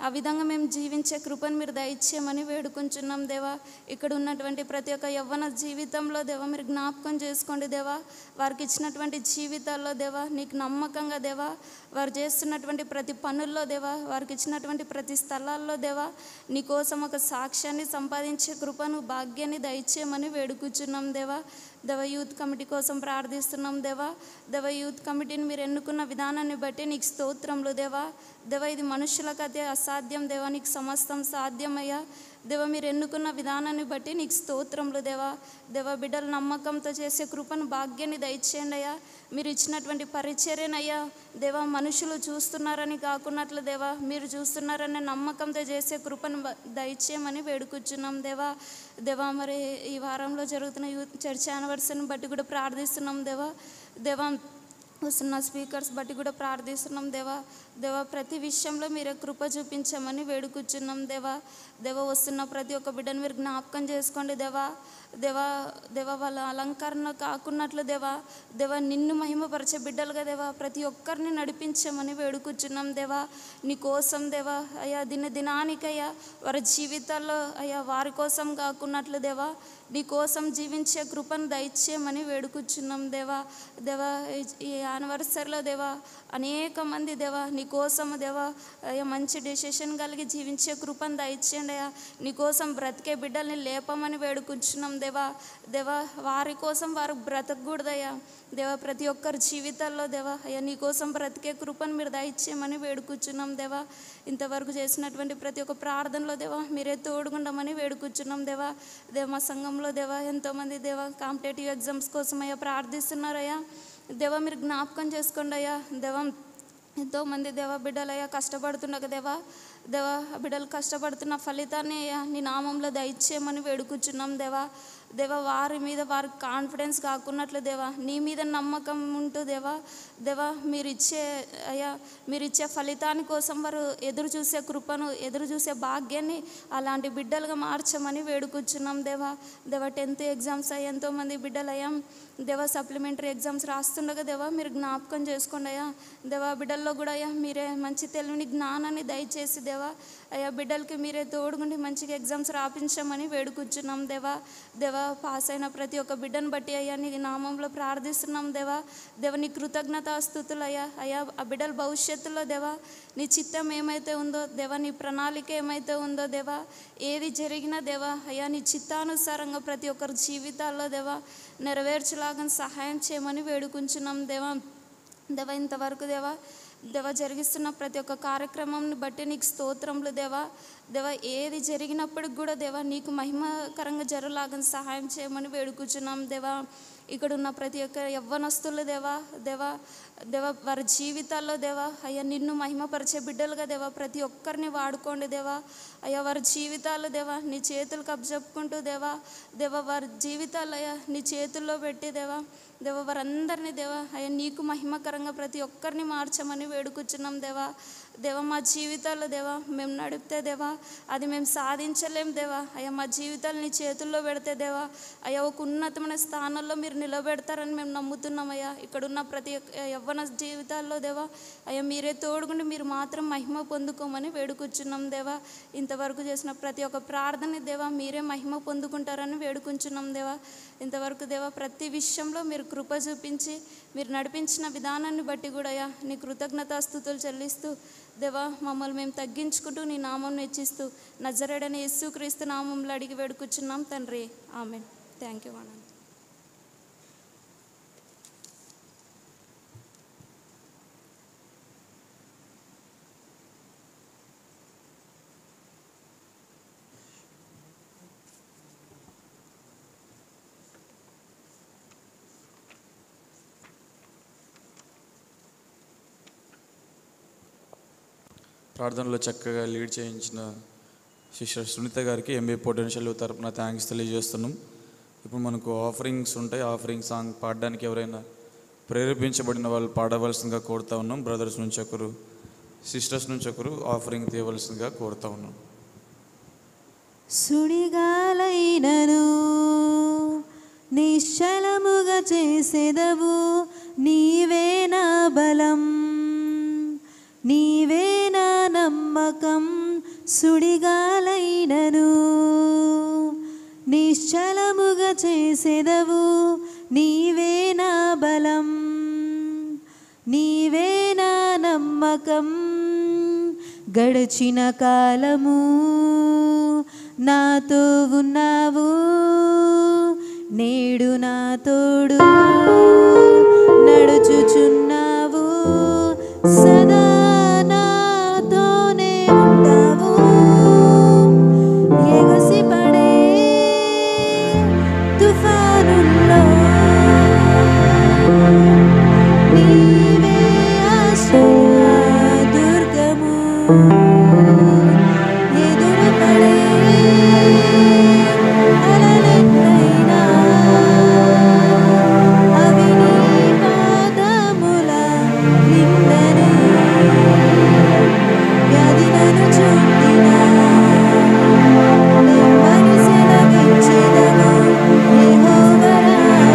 ఆ విధంగా మేము జీవించే కృపను మీరు దయచేయమని వేడుకుంటున్నాం దేవా. ఇక్కడ ఉన్నటువంటి ప్రతి ఒక్క యవ్వన జీవితంలో దేవా మీరు జ్ఞాపకం చేసుకోండి దేవా. వారికి ఇచ్చినటువంటి జీవితాల్లో దేవా నీకు నమ్మకంగా దేవా వారు చేస్తున్నటువంటి ప్రతి పనుల్లో దేవా వారికి ఇచ్చినటువంటి ప్రతి స్థలాల్లో దేవా నీ కోసం ఒక సాక్ష్యాన్ని సంపాదించే కృపను భాగ్యాన్ని దయచేయమని వేడుకుంటున్నాం దేవా. దేవ యూత్ కమిటీ కోసం ప్రార్థిస్తున్నాం దేవా. దేవ యూత్ కమిటీని మీరు ఎన్నుకున్న విధానాన్ని బట్టి నీకు స్తోత్రములు దేవా. దేవ ఇది మనుషులకైతే అసాధ్యం దేవా, నీకు సమస్తం సాధ్యమయ్యా. దేవ మీరు ఎన్నుకున్న విధానాన్ని బట్టి నీకు స్తోత్రములు దేవా. దేవ బిడ్డలు నమ్మకంతో చేసే కృపను భాగ్యాన్ని దయచేయండి అయ్యా. మీరు ఇచ్చినటువంటి పరిచర్యనయ్యా దేవా మనుషులు చూస్తున్నారని కాకున్నట్లు దేవా మీరు చూస్తున్నారనే నమ్మకంతో చేసే కృపను దయచేయమని వేడుకుంటున్నాం దేవా. దేవా మరి ఈ వారంలో జరుగుతున్న యూత్ చర్చ్ యానివర్సరీని బట్టి కూడా ప్రార్థిస్తున్నాం దేవా. దేవా వస్తున్న స్పీకర్స్ బట్టి కూడా ప్రార్థిస్తున్నాం దేవా. దేవా ప్రతి విషయంలో మీరే కృప చూపించమని వేడుకుంటున్నాం దేవా. దేవా వస్తున్న ప్రతి ఒక్క బిడ్డను మీరు జ్ఞాపకం చేసుకోండి దేవా. దేవా దేవా వాళ్ళ అలంకరణ కాకున్నట్లు దేవా నిన్ను మహిమపరిచే బిడ్డలుగా దేవా ప్రతి ఒక్కరిని నడిపించమని వేడుకుంటున్నాం దేవా. నీ కోసం దేవా అయ్యా దినానికయ్యా వారి జీవితాల్లో అయ్యా వారి కోసం కాకున్నట్లు దేవా నీ కోసం జీవించే కృపను దయచేయమని వేడుకుంటున్నాం దేవా. దేవా ఈ యానివర్సరీలో దేవా అనేక మంది దేవా నీ కోసం దేవా అయ్యా మంచి డెసిషన్ కలిగి జీవించే కృపను దయచేయండి అయ్యా. నీ కోసం బ్రతికే బిడ్డల్ని లేపమని వేడుకుంటున్నాం దేవా. దేవా వారి కోసం వారు బ్రతకూడదయ్యా దేవా. ప్రతి ఒక్కరి జీవితాల్లో దేవా అయ్యా నీ కోసం బ్రతికే కృపను మీరు దయచేయమని వేడుకుంటున్నాం దేవా. ఇంతవరకు చేసినటువంటి ప్రతి ఒక్క ప్రార్థనలో దేవా మీరే తోడుగుండమని వేడుకుంటున్నాం దేవా. దేవ మా సంఘంలో దేవా ఎంతోమంది దేవా కాంపిటేటివ్ ఎగ్జామ్స్ కోసం అయ్యా ప్రార్థిస్తున్నారయ్యా. దేవా మీరు జ్ఞాపకం చేసుకోండి అయ్యా. దేవా ఎంతోమంది దేవా బిడ్డలయ్యా కష్టపడుతుండగా దేవా బిడ్డలు కష్టపడుతున్న ఫలితాన్ని నీ నామంలో దయచేయమని వేడుకుంటున్నాం దేవా. దేవా వారి మీద వారికి కాన్ఫిడెన్స్ కాకున్నట్లు దేవా నీ మీద నమ్మకం ఉంటూ దేవా మీరిచ్చే ఫలితాని కోసం వారు ఎదురు చూసే కృపను ఎదురు చూసే భాగ్యాన్ని అలాంటి బిడ్డలుగా మార్చమని వేడుకుంటున్నాం దేవా. దేవా 10th ఎగ్జామ్స్ అయ్యా ఎంతోమంది బిడ్డలయ్యా దేవా సప్లిమెంటరీ ఎగ్జామ్స్ రాస్తుండగా దేవా మీరు జ్ఞాపకం చేసుకోండి అయ్యా. దేవా బిడ్డల్లో కూడా అయ్యా మీరే మంచి తెలివిని జ్ఞానాన్ని దయచేసి దేవా అయ్యా బిడ్డలకి మీరే తోడుగుండి మంచిగా ఎగ్జామ్స్ రాపించమని వేడుకుంటున్నాం దేవా. దేవా పాస్ అయిన ప్రతి ఒక్క బిడ్డను బట్టి అయ్యా నీ నామంలో ప్రార్థిస్తున్నాం దేవా. నీ కృతజ్ఞతాస్తుతులు అయ్యా ఆ బిడ్డల భవిష్యత్తులో దేవా నీ చిత్తం ఏమైతే ఉందో దేవా నీ ప్రణాళిక ఏమైతే ఉందో దేవా ఏది జరిగినా దేవా అయ్యా నీ చిత్తానుసారంగా ప్రతి ఒక్కరి జీవితాల్లో దేవా నెరవేర్చలాగా సహాయం చేయమని వేడుకుంటున్నాం దేవా. ఇంతవరకు దేవా జరిగిస్తున్న ప్రతి ఒక్క కార్యక్రమంని బట్టి నీకు స్తోత్రములు దేవా. ఏది జరిగినప్పటికి కూడా దేవా నీకు మహిమకరంగా జరలాగా సహాయం చేయమని వేడుకుంటున్నాం దేవా. ఇక్కడ ఉన్న ప్రతి ఒక్క యవ్వనస్తులు దేవా వారి జీవితాల్లో దేవా అయ్యా నిన్ను మహిమపరిచే బిడ్డలుగా దేవా ప్రతి ఒక్కరిని వాడుకోండి దేవా. అయ్యా వారి జీవితాలు దేవా నీ చేతులు కబ్జెప్పుకుంటూ దేవా వారి జీవితాలు అయ్యా నీ చేతుల్లో పెట్టి దేవా వారందరినీ దేవా అయ్యా నీకు మహిమకరంగా ప్రతి ఒక్కరిని మార్చమని వేడుకుంటున్నాం దేవా. మా జీవితాల్లో దేవా మేము నడిపితే దేవా అది మేము సాధించలేం దేవా. అయ్యా మా జీవితాలు నీ చేతుల్లో పెడితే దేవా అయ్యా ఒక ఉన్నతమైన స్థానంలో మీరు నిలబెడతారని మేము నమ్ముతున్నాం అయ్యా. ఇక్కడున్న ప్రతి యవ్వన జీవితాల్లో దేవా అయ్యా మీరే తోడుగుండి మీరు మాత్రం మహిమ పొందుకోమని వేడుకుంటున్నాం దేవా. ఇంతవరకు చేసిన ప్రతి ఒక్క ప్రార్థన దేవా మీరే మహిమ పొందుకుంటారని వేడుకుంటున్నాం దేవా. ఇంతవరకు దేవా ప్రతి విషయంలో మీరు కృప చూపించి మీరు నడిపించిన విధానాన్ని బట్టి కూడా అయ్యా నీ కృతజ్ఞతాస్తుతులు చెల్లిస్తూ దేవా మమ్మల్ని మేము తగ్గించుకుంటూ నీ నామం హెచ్చిస్తూ నజరేయుడైన యేసుక్రీస్తు నామంలో అడిగి వేడుకుంటున్నాం తండ్రి, ఆమేన్. Thank you Anant. ప్రార్థనలో చక్కగా లీడ్ చేయించిన సిస్టర్ సునీత గారికి ఎంబీ పొటెన్షియల్ తరపున థ్యాంక్స్ తెలియజేస్తున్నాం. ఇప్పుడు మనకు ఆఫరింగ్స్ ఉంటాయి. ఆఫరింగ్ సాంగ్ పాడడానికి ఎవరైనా ప్రేరేపించబడిన వాళ్ళు పాడవలసిందిగా కోరుతా ఉన్నాం. బ్రదర్స్ నుంచి ఒకరు, సిస్టర్స్ నుంచి ఒకరు ఆఫరింగ్ తీయవలసిందిగా కోరుతా ఉన్నాం. సుడిగాలైనను నిశ్చలముగా చేసేదవు, నీవే నా బలం, నీవే నా నమ్మకం. సుడిగాలైనను నిశ్చలముగా చేసేదవు, నీవే నా బలం, నీవే నా నమ్మకం. గడిచిన కాలము నాతో ఉన్నావు, నేడు నా తోడు నడుచుచున్నావు, సదా నాతోనే ఉంటావు. ఎగసిపడే తుఫానుల్లో నీవే ఆశ్రయ దుర్గము. ఎదురుపడే అలలెన్నైనా అవి నీ పాదముల నిందనే. వ్యాధి నన్ను చుట్టినా నెమ్మది సెలవిచ్చెదవు, యెహోవా రాఫా.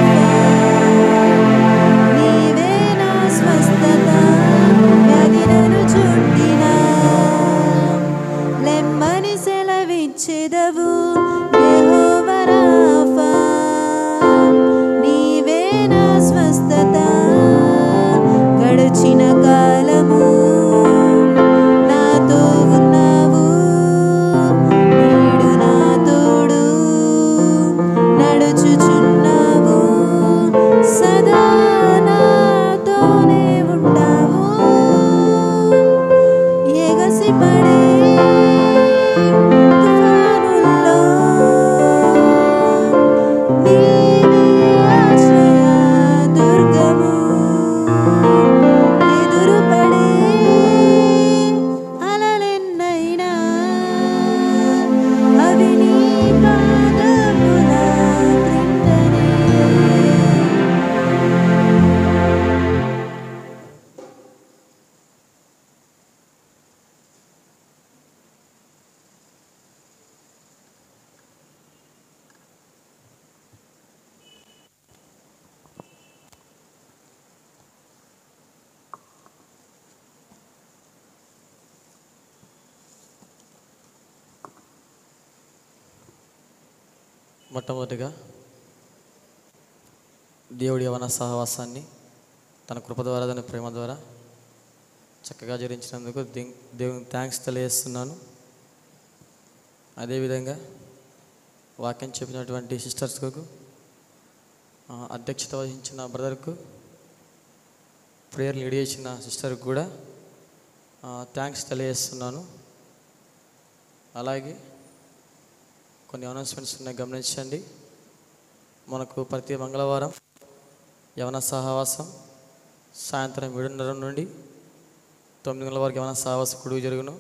నీవే నా స్వస్థత, వ్యాధి నన్ను చుట్టినా నెమ్మది సెలవిచ్చెదవు, యెహోవా రాఫా. నీవే నా స్వస్థత. గడిచిన కాలము నాతో ఉన్నావు, నేడు నా తోడు నడుచుచున్నావు, సదా నాతోనే ఉంటావు. ఎగసిపడే తుఫానుల్లో నీవే ఆశ్రయ దుర్గము. ఎదురుపడే అలలెన్నైనా అవి నీ పాదముల క్రిందనే. మొట్టమొదటిగా దేవుడి యవన సహవాసాన్ని తన కృప ద్వారా, తన ప్రేమ ద్వారా చక్కగా జరిగించినందుకు దేవునికి థ్యాంక్స్ తెలియజేస్తున్నాను. అదేవిధంగా వాక్యం చెప్పినటువంటి సిస్టర్స్కు, అధ్యక్షత వహించిన బ్రదర్కు, ప్రేయర్ లీడ్ చేసిన సిస్టర్కి కూడా థ్యాంక్స్ తెలియజేస్తున్నాను. అలాగే కొన్ని అనౌన్స్మెంట్స్ ఉన్నాయి, గమనించండి. మనకు ప్రతి మంగళవారం యవన సహవాసం సాయంత్రం 7:30 నుండి 9 గంటల వరకు యవన సహవాస కుడుగు జరుగును.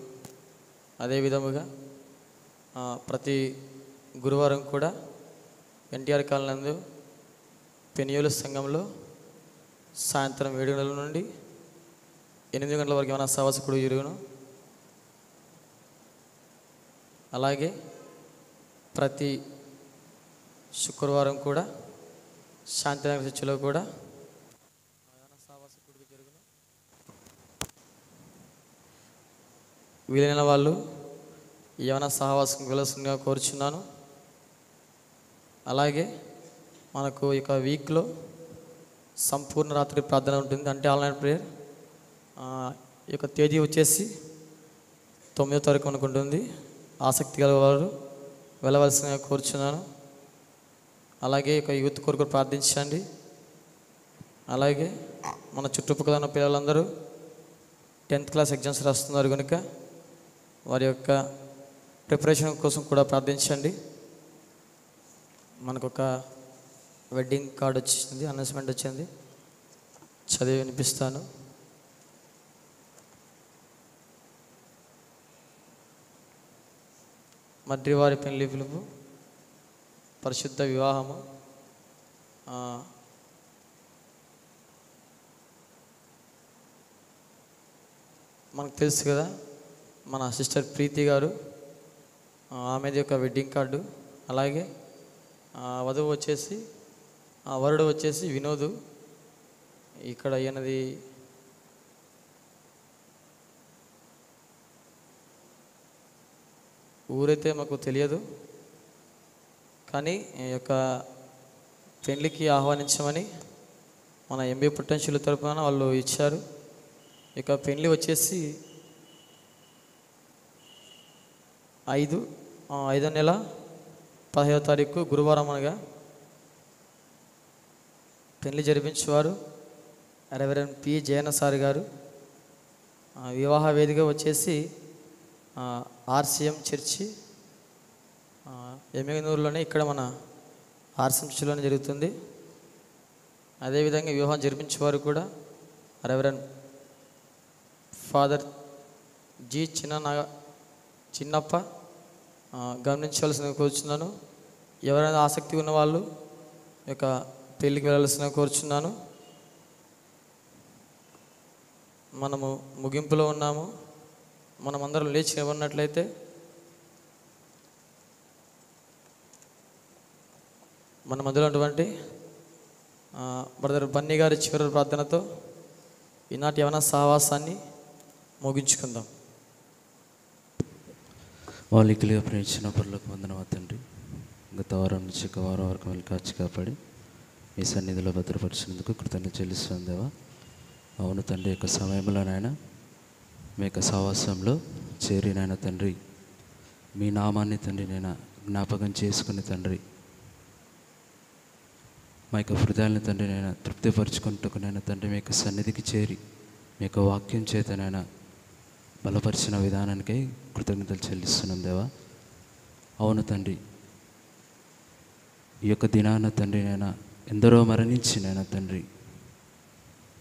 అదేవిధముగా ప్రతి గురువారం కూడా ఎన్టీఆర్ కాలనీ నందు పెనియోలు సంఘంలో సాయంత్రం 7 గంటల నుండి 8 గంటల వరకు యవన సహవాస కుడుగు జరుగును. అలాగే ప్రతి శుక్రవారం కూడా శాంతినగర్ చర్చిలో కూడా వీలైన వాళ్ళు యవన సహవాసం వెళ్ళవలసిందిగా కోరుచున్నాను. అలాగే మనకు ఇక వీక్లో సంపూర్ణ రాత్రి ప్రార్థన ఉంటుంది, అంటే ఆన్లైన్ ప్రేయర్. ఈ యొక్క తేదీ వచ్చేసి 9వ తారీఖు మనకు ఉంటుంది. ఆసక్తి గలవారు వెళ్ళవలసిందిగా కోరుచున్నాను. అలాగే ఇక యూత్ కొరకు ప్రార్థించండి. అలాగే మన చుట్టుపక్కల ఉన్న పిల్లలందరూ 10th క్లాస్ ఎగ్జామ్స్ రాస్తున్నారు కనుక వారి యొక్క ప్రిపరేషన్ కోసం కూడా ప్రార్థించండి. మనకు ఒక వెడ్డింగ్ కార్డ్ వచ్చింది, అనౌన్స్మెంట్ వచ్చింది, చదివి వినిపిస్తాను. మద్రివారి పెళ్లి పిలుపు, పరిశుద్ధ వివాహము, మనకు తెలుసు కదా, మన సిస్టర్ ప్రీతి గారు, ఆమెది యొక్క వెడ్డింగ్ కార్డు. అలాగే వధువు వచ్చేసి వరుడు వచ్చేసి వినోద్. ఇక్కడ ఈయనది ఊరైతే మాకు తెలియదు, కానీ ఈ యొక్క పెళ్ళికి ఆహ్వానించమని మన ఎంబీ పొటెన్షియల్ తరపున వాళ్ళు ఇచ్చారు. ఇక పెళ్ళి వచ్చేసి 5వ నెల 15వ తారీఖు గురువారం అనగా పెళ్లి జరిపించేవారు రెవరెండ్ పి జయన సార్ గారు. వివాహ వేదిక వచ్చేసి ఆర్సిఎం చర్చి ఎమ్మెగనూరులోనే, ఇక్కడ మన ఆర్సిఎం చర్చిలోనే జరుగుతుంది. అదేవిధంగా వివాహం జరిపించేవారు కూడా రెవరెండ్ ఫాదర్ జి చిన్నప్ప. గమనించవలసిన కోరుచున్నాను, ఎవరైనా ఆసక్తి ఉన్న వాళ్ళు యొక్క పెళ్ళికి వెళ్ళాల్సిన కోరుచున్నాను. మనము ముగింపులో ఉన్నాము. మనమందరం లేచి ఉన్నట్లయితే మన మధ్యలో ఉన్నటువంటి బ్రదర్ బన్నీ గారి చివరి ప్రార్థనతో ఈనాటి యవన సహవాసాన్ని ముగించుకుందాం. వాలికలుగా ప్రేమించిన పరులకు వందనమా తండ్రి. గత వారం నుంచి ఒక వారం వరకు వెళ్ళి కాచి కాపాడి మీ సన్నిధిలో భద్రపరిచినందుకు కృతజ్ఞత చెల్లిస్తున్నాను దేవా. అవును తండ్రి, యొక్క సమయంలో నాయన మీ యొక్క సహవాసంలో చేరినైనా తండ్రి, మీ నామాన్ని తండ్రి నేను జ్ఞాపకం చేసుకుని తండ్రి, మా యొక్క హృదయాలను తండ్రి నేను తృప్తిపరుచుకుంటుకునైనా తండ్రి మీ యొక్క సన్నిధికి చేరి మీ యొక్క వాక్యం చేతనైనా బలపరిచిన విధానానికై కృతజ్ఞతలు చెల్లిస్తున్నాం దేవా. అవును తండ్రి, ఈ యొక్క దినాన తండ్రి నేను ఎందరో మరణించినైనా తండ్రి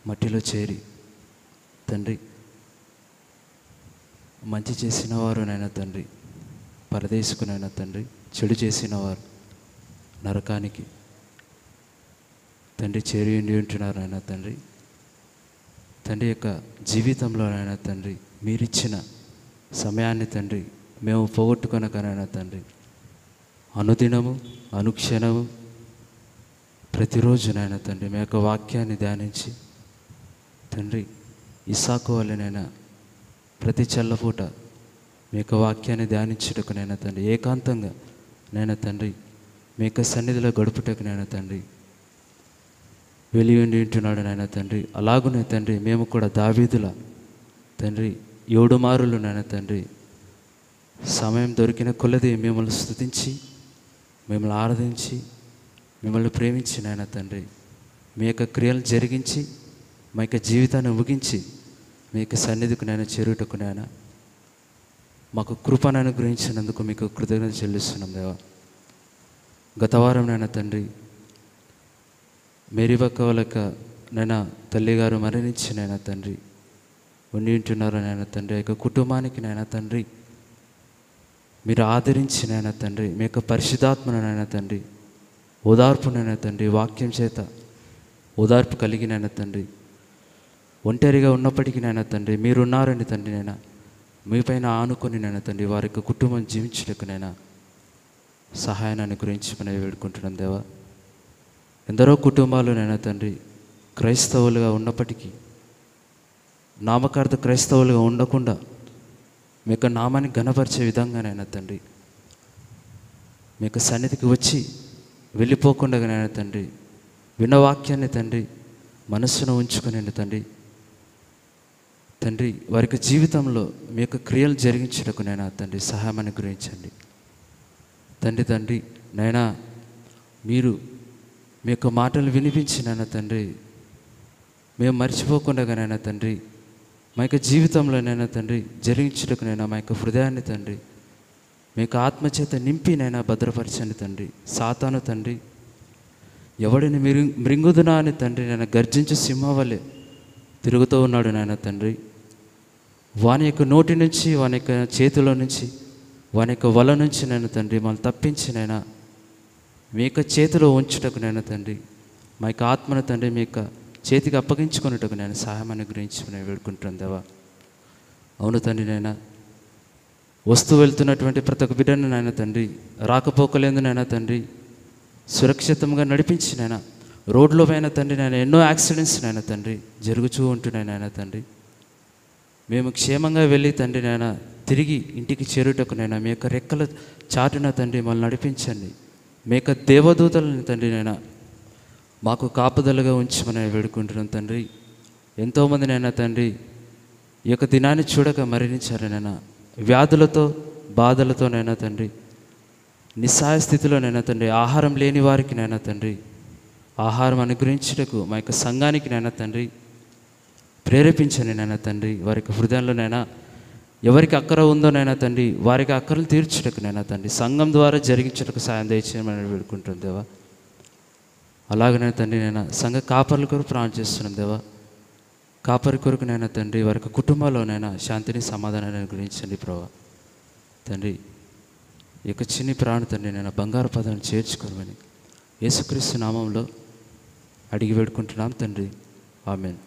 మట్టిలో చేరి తండ్రి మంచి చేసిన వారు నైనా తండ్రి, పరదేశుకునైనా తండ్రి చెడు చేసిన వారు నరకానికి తండ్రి చేరి ఉంటున్నారు నాయన తండ్రి. తండ్రి యొక్క జీవితంలోనైనా తండ్రి మీరిచ్చిన సమయాన్ని తండ్రి మేము పోగొట్టుకొనకనైనా తండ్రి అనుదినము అనుక్షణము ప్రతిరోజునైనా తండ్రి మీ యొక్క వాక్యాన్ని ధ్యానించి తండ్రి ఇస్సాకు వల్లనైనా ప్రతి చల్లపూట మీ యొక్క వాక్యాన్ని ధ్యానించుటకునైనా తండ్రి ఏకాంతంగా నైనా తండ్రి మీ యొక్క సన్నిధిలో గడుపుటకునైనా తండ్రి వెలి ఉండి ఉంటున్నాడు నాయన తండ్రి. అలాగునే తండ్రి మేము కూడా దావీదుల తండ్రి 7 మారులు నాయన తండ్రి సమయం దొరికిన కొలది మిమ్మల్ని స్తుతించి మిమ్మల్ని ఆరాధించి మిమ్మల్ని ప్రేమించి నాయన తండ్రి మీ యొక్క క్రియలు జరిగించి మా యొక్క జీవితాన్ని ముగించి మీ యొక్క సన్నిధికి నేను చేరుటకు నాయన మాకు కృపను అనుగ్రహించినందుకు మీకు కృతజ్ఞత చెల్లిస్తున్నాం దేవా. గత వారం నాయన తండ్రి మేరీబక్క వాళ్ళక నైనా తల్లిగారు మరణించి నైనా తండ్రి ఉండి ఉంటున్నారు నాయన తండ్రి. యొక్క కుటుంబానికి నాయన తండ్రి మీరు ఆదరించి నాయన తండ్రి మీ యొక్క పరిశుద్ధాత్మను నాయన తండ్రి ఓదార్పునైనా తండ్రి వాక్యం చేత ఓదార్పు కలిగినైనా తండ్రి ఒంటరిగా ఉన్నప్పటికీ నాయన తండ్రి మీరున్నారని తండ్రి నైనా మీపైన ఆనుకొని నాయన తండ్రి వారి యొక్క కుటుంబం జీవించలేకనైనా సహాయాన్ని అనుగ్రహించమని వేడుకుంటున్నాను దేవా. ఎందరో కుటుంబాలు నాయన తండ్రి క్రైస్తవులుగా ఉన్నప్పటికీ నామకార్థ క్రైస్తవులుగా ఉండకుండా మీ యొక్క నామాన్ని ఘనపరిచే విధంగానైనా తండ్రి మీ యొక్క సన్నిధికి వచ్చి వెళ్ళిపోకుండా నాయన తండ్రి విన్న వాక్యాన్ని తండ్రి మనస్సును ఉంచుకుని తండ్రి తండ్రి వారికి జీవితంలో మీ యొక్క క్రియలు జరిగించడానికి నైనా తండ్రి సహాయం అనుగ్రహించండి తండ్రి. తండ్రి నైనా మీరు మీ యొక్క మాటలు వినిపించినైనా తండ్రి మేము మర్చిపోకుండానైనా తండ్రి మా యొక్క జీవితంలోనైనా తండ్రి జరిగించటకునైనా మా యొక్క హృదయాన్ని తండ్రి మీ యొక్క ఆత్మచేత నింపినైనా భద్రపరచండి తండ్రి. సాతాను తండ్రి ఎవడిని మృంగుదునా అని తండ్రి నేను గర్జించి సింహవలే తిరుగుతూ ఉన్నాడు నాయన తండ్రి. వాని యొక్క నోటి నుంచి వాని యొక్క చేతిలో నుంచి వాని యొక్క వల నుంచి నేను తండ్రి మమ్మల్ని తప్పించినైనా మీ యొక్క చేతిలో ఉంచుటకు నేను తండ్రి మా యొక్క ఆత్మను తండ్రి మీ యొక్క చేతికి అప్పగించుకున్నట్టుకు నేను సహాయం అనుగ్రహించుకుని వేడుకుంటాను దేవా. అవును తండ్రి నాయన, వస్తూ వెళ్తున్నటువంటి ప్రతి ఒక్క బిడ్డను నాయన తండ్రి, రాకపోకలేందు నాయన తండ్రి సురక్షితంగా నడిపించి నాయన, రోడ్లో పైన తండ్రి నాయన ఎన్నో యాక్సిడెంట్స్ నాయన తండ్రి జరుగుతూ ఉంటున్నాయి నాయన తండ్రి. మేము క్షేమంగా వెళ్ళి తండ్రి నాయన తిరిగి ఇంటికి చేరుటకు నాయన మీ యొక్క రెక్కల చాటున తండ్రి మమ్మల్ని నడిపించండి. మీ యొక్క దేవదూతలను తండ్రి నాయన మాకు కాపుదలుగా ఉంచమని వేడుకుంటున్నాం తండ్రి. ఎంతోమంది నాయన తండ్రి ఈ యొక్క దినాన్ని చూడక మరణించారు నాయన, వ్యాధులతో బాధలతో నైనా తండ్రి, నిస్సహాయ స్థితిలో నైనా తండ్రి, ఆహారం లేని వారికి నైనా తండ్రి ఆహారం అనుగ్రహించుటకు మా యొక్క సంఘానికి నైనా తండ్రి ప్రేరేపించండి నైనా తండ్రి. వారికి హృదయంలోనైనా ఎవరికి అక్కర ఉందో నైనా తండ్రి వారికి అక్కరలు తీర్చుటకు నైనా తండ్రి సంఘం ద్వారా జరిగించుటకు సాయం దయచేయమని వేడుకుంటాం దేవా. అలాగనే తండ్రి నైనా సంఘ కాపర్ల కొరకు ప్రార్థన చేస్తున్నాం దేవా. కాపరి కొరకు నైనా తండ్రి వారికి కుటుంబాల్లోనైనా శాంతిని సమాధానాన్ని అనుగ్రహించండి ప్రభా. తండ్రి ఈ యొక్క చిన్ని ప్రాణ తండ్రి నేను బంగారు పదాన్ని చేర్చుకోమని యేసుక్రీస్తు నామంలో అడిగి వేడుకుంటున్నాం తండ్రి. ఆమేన్.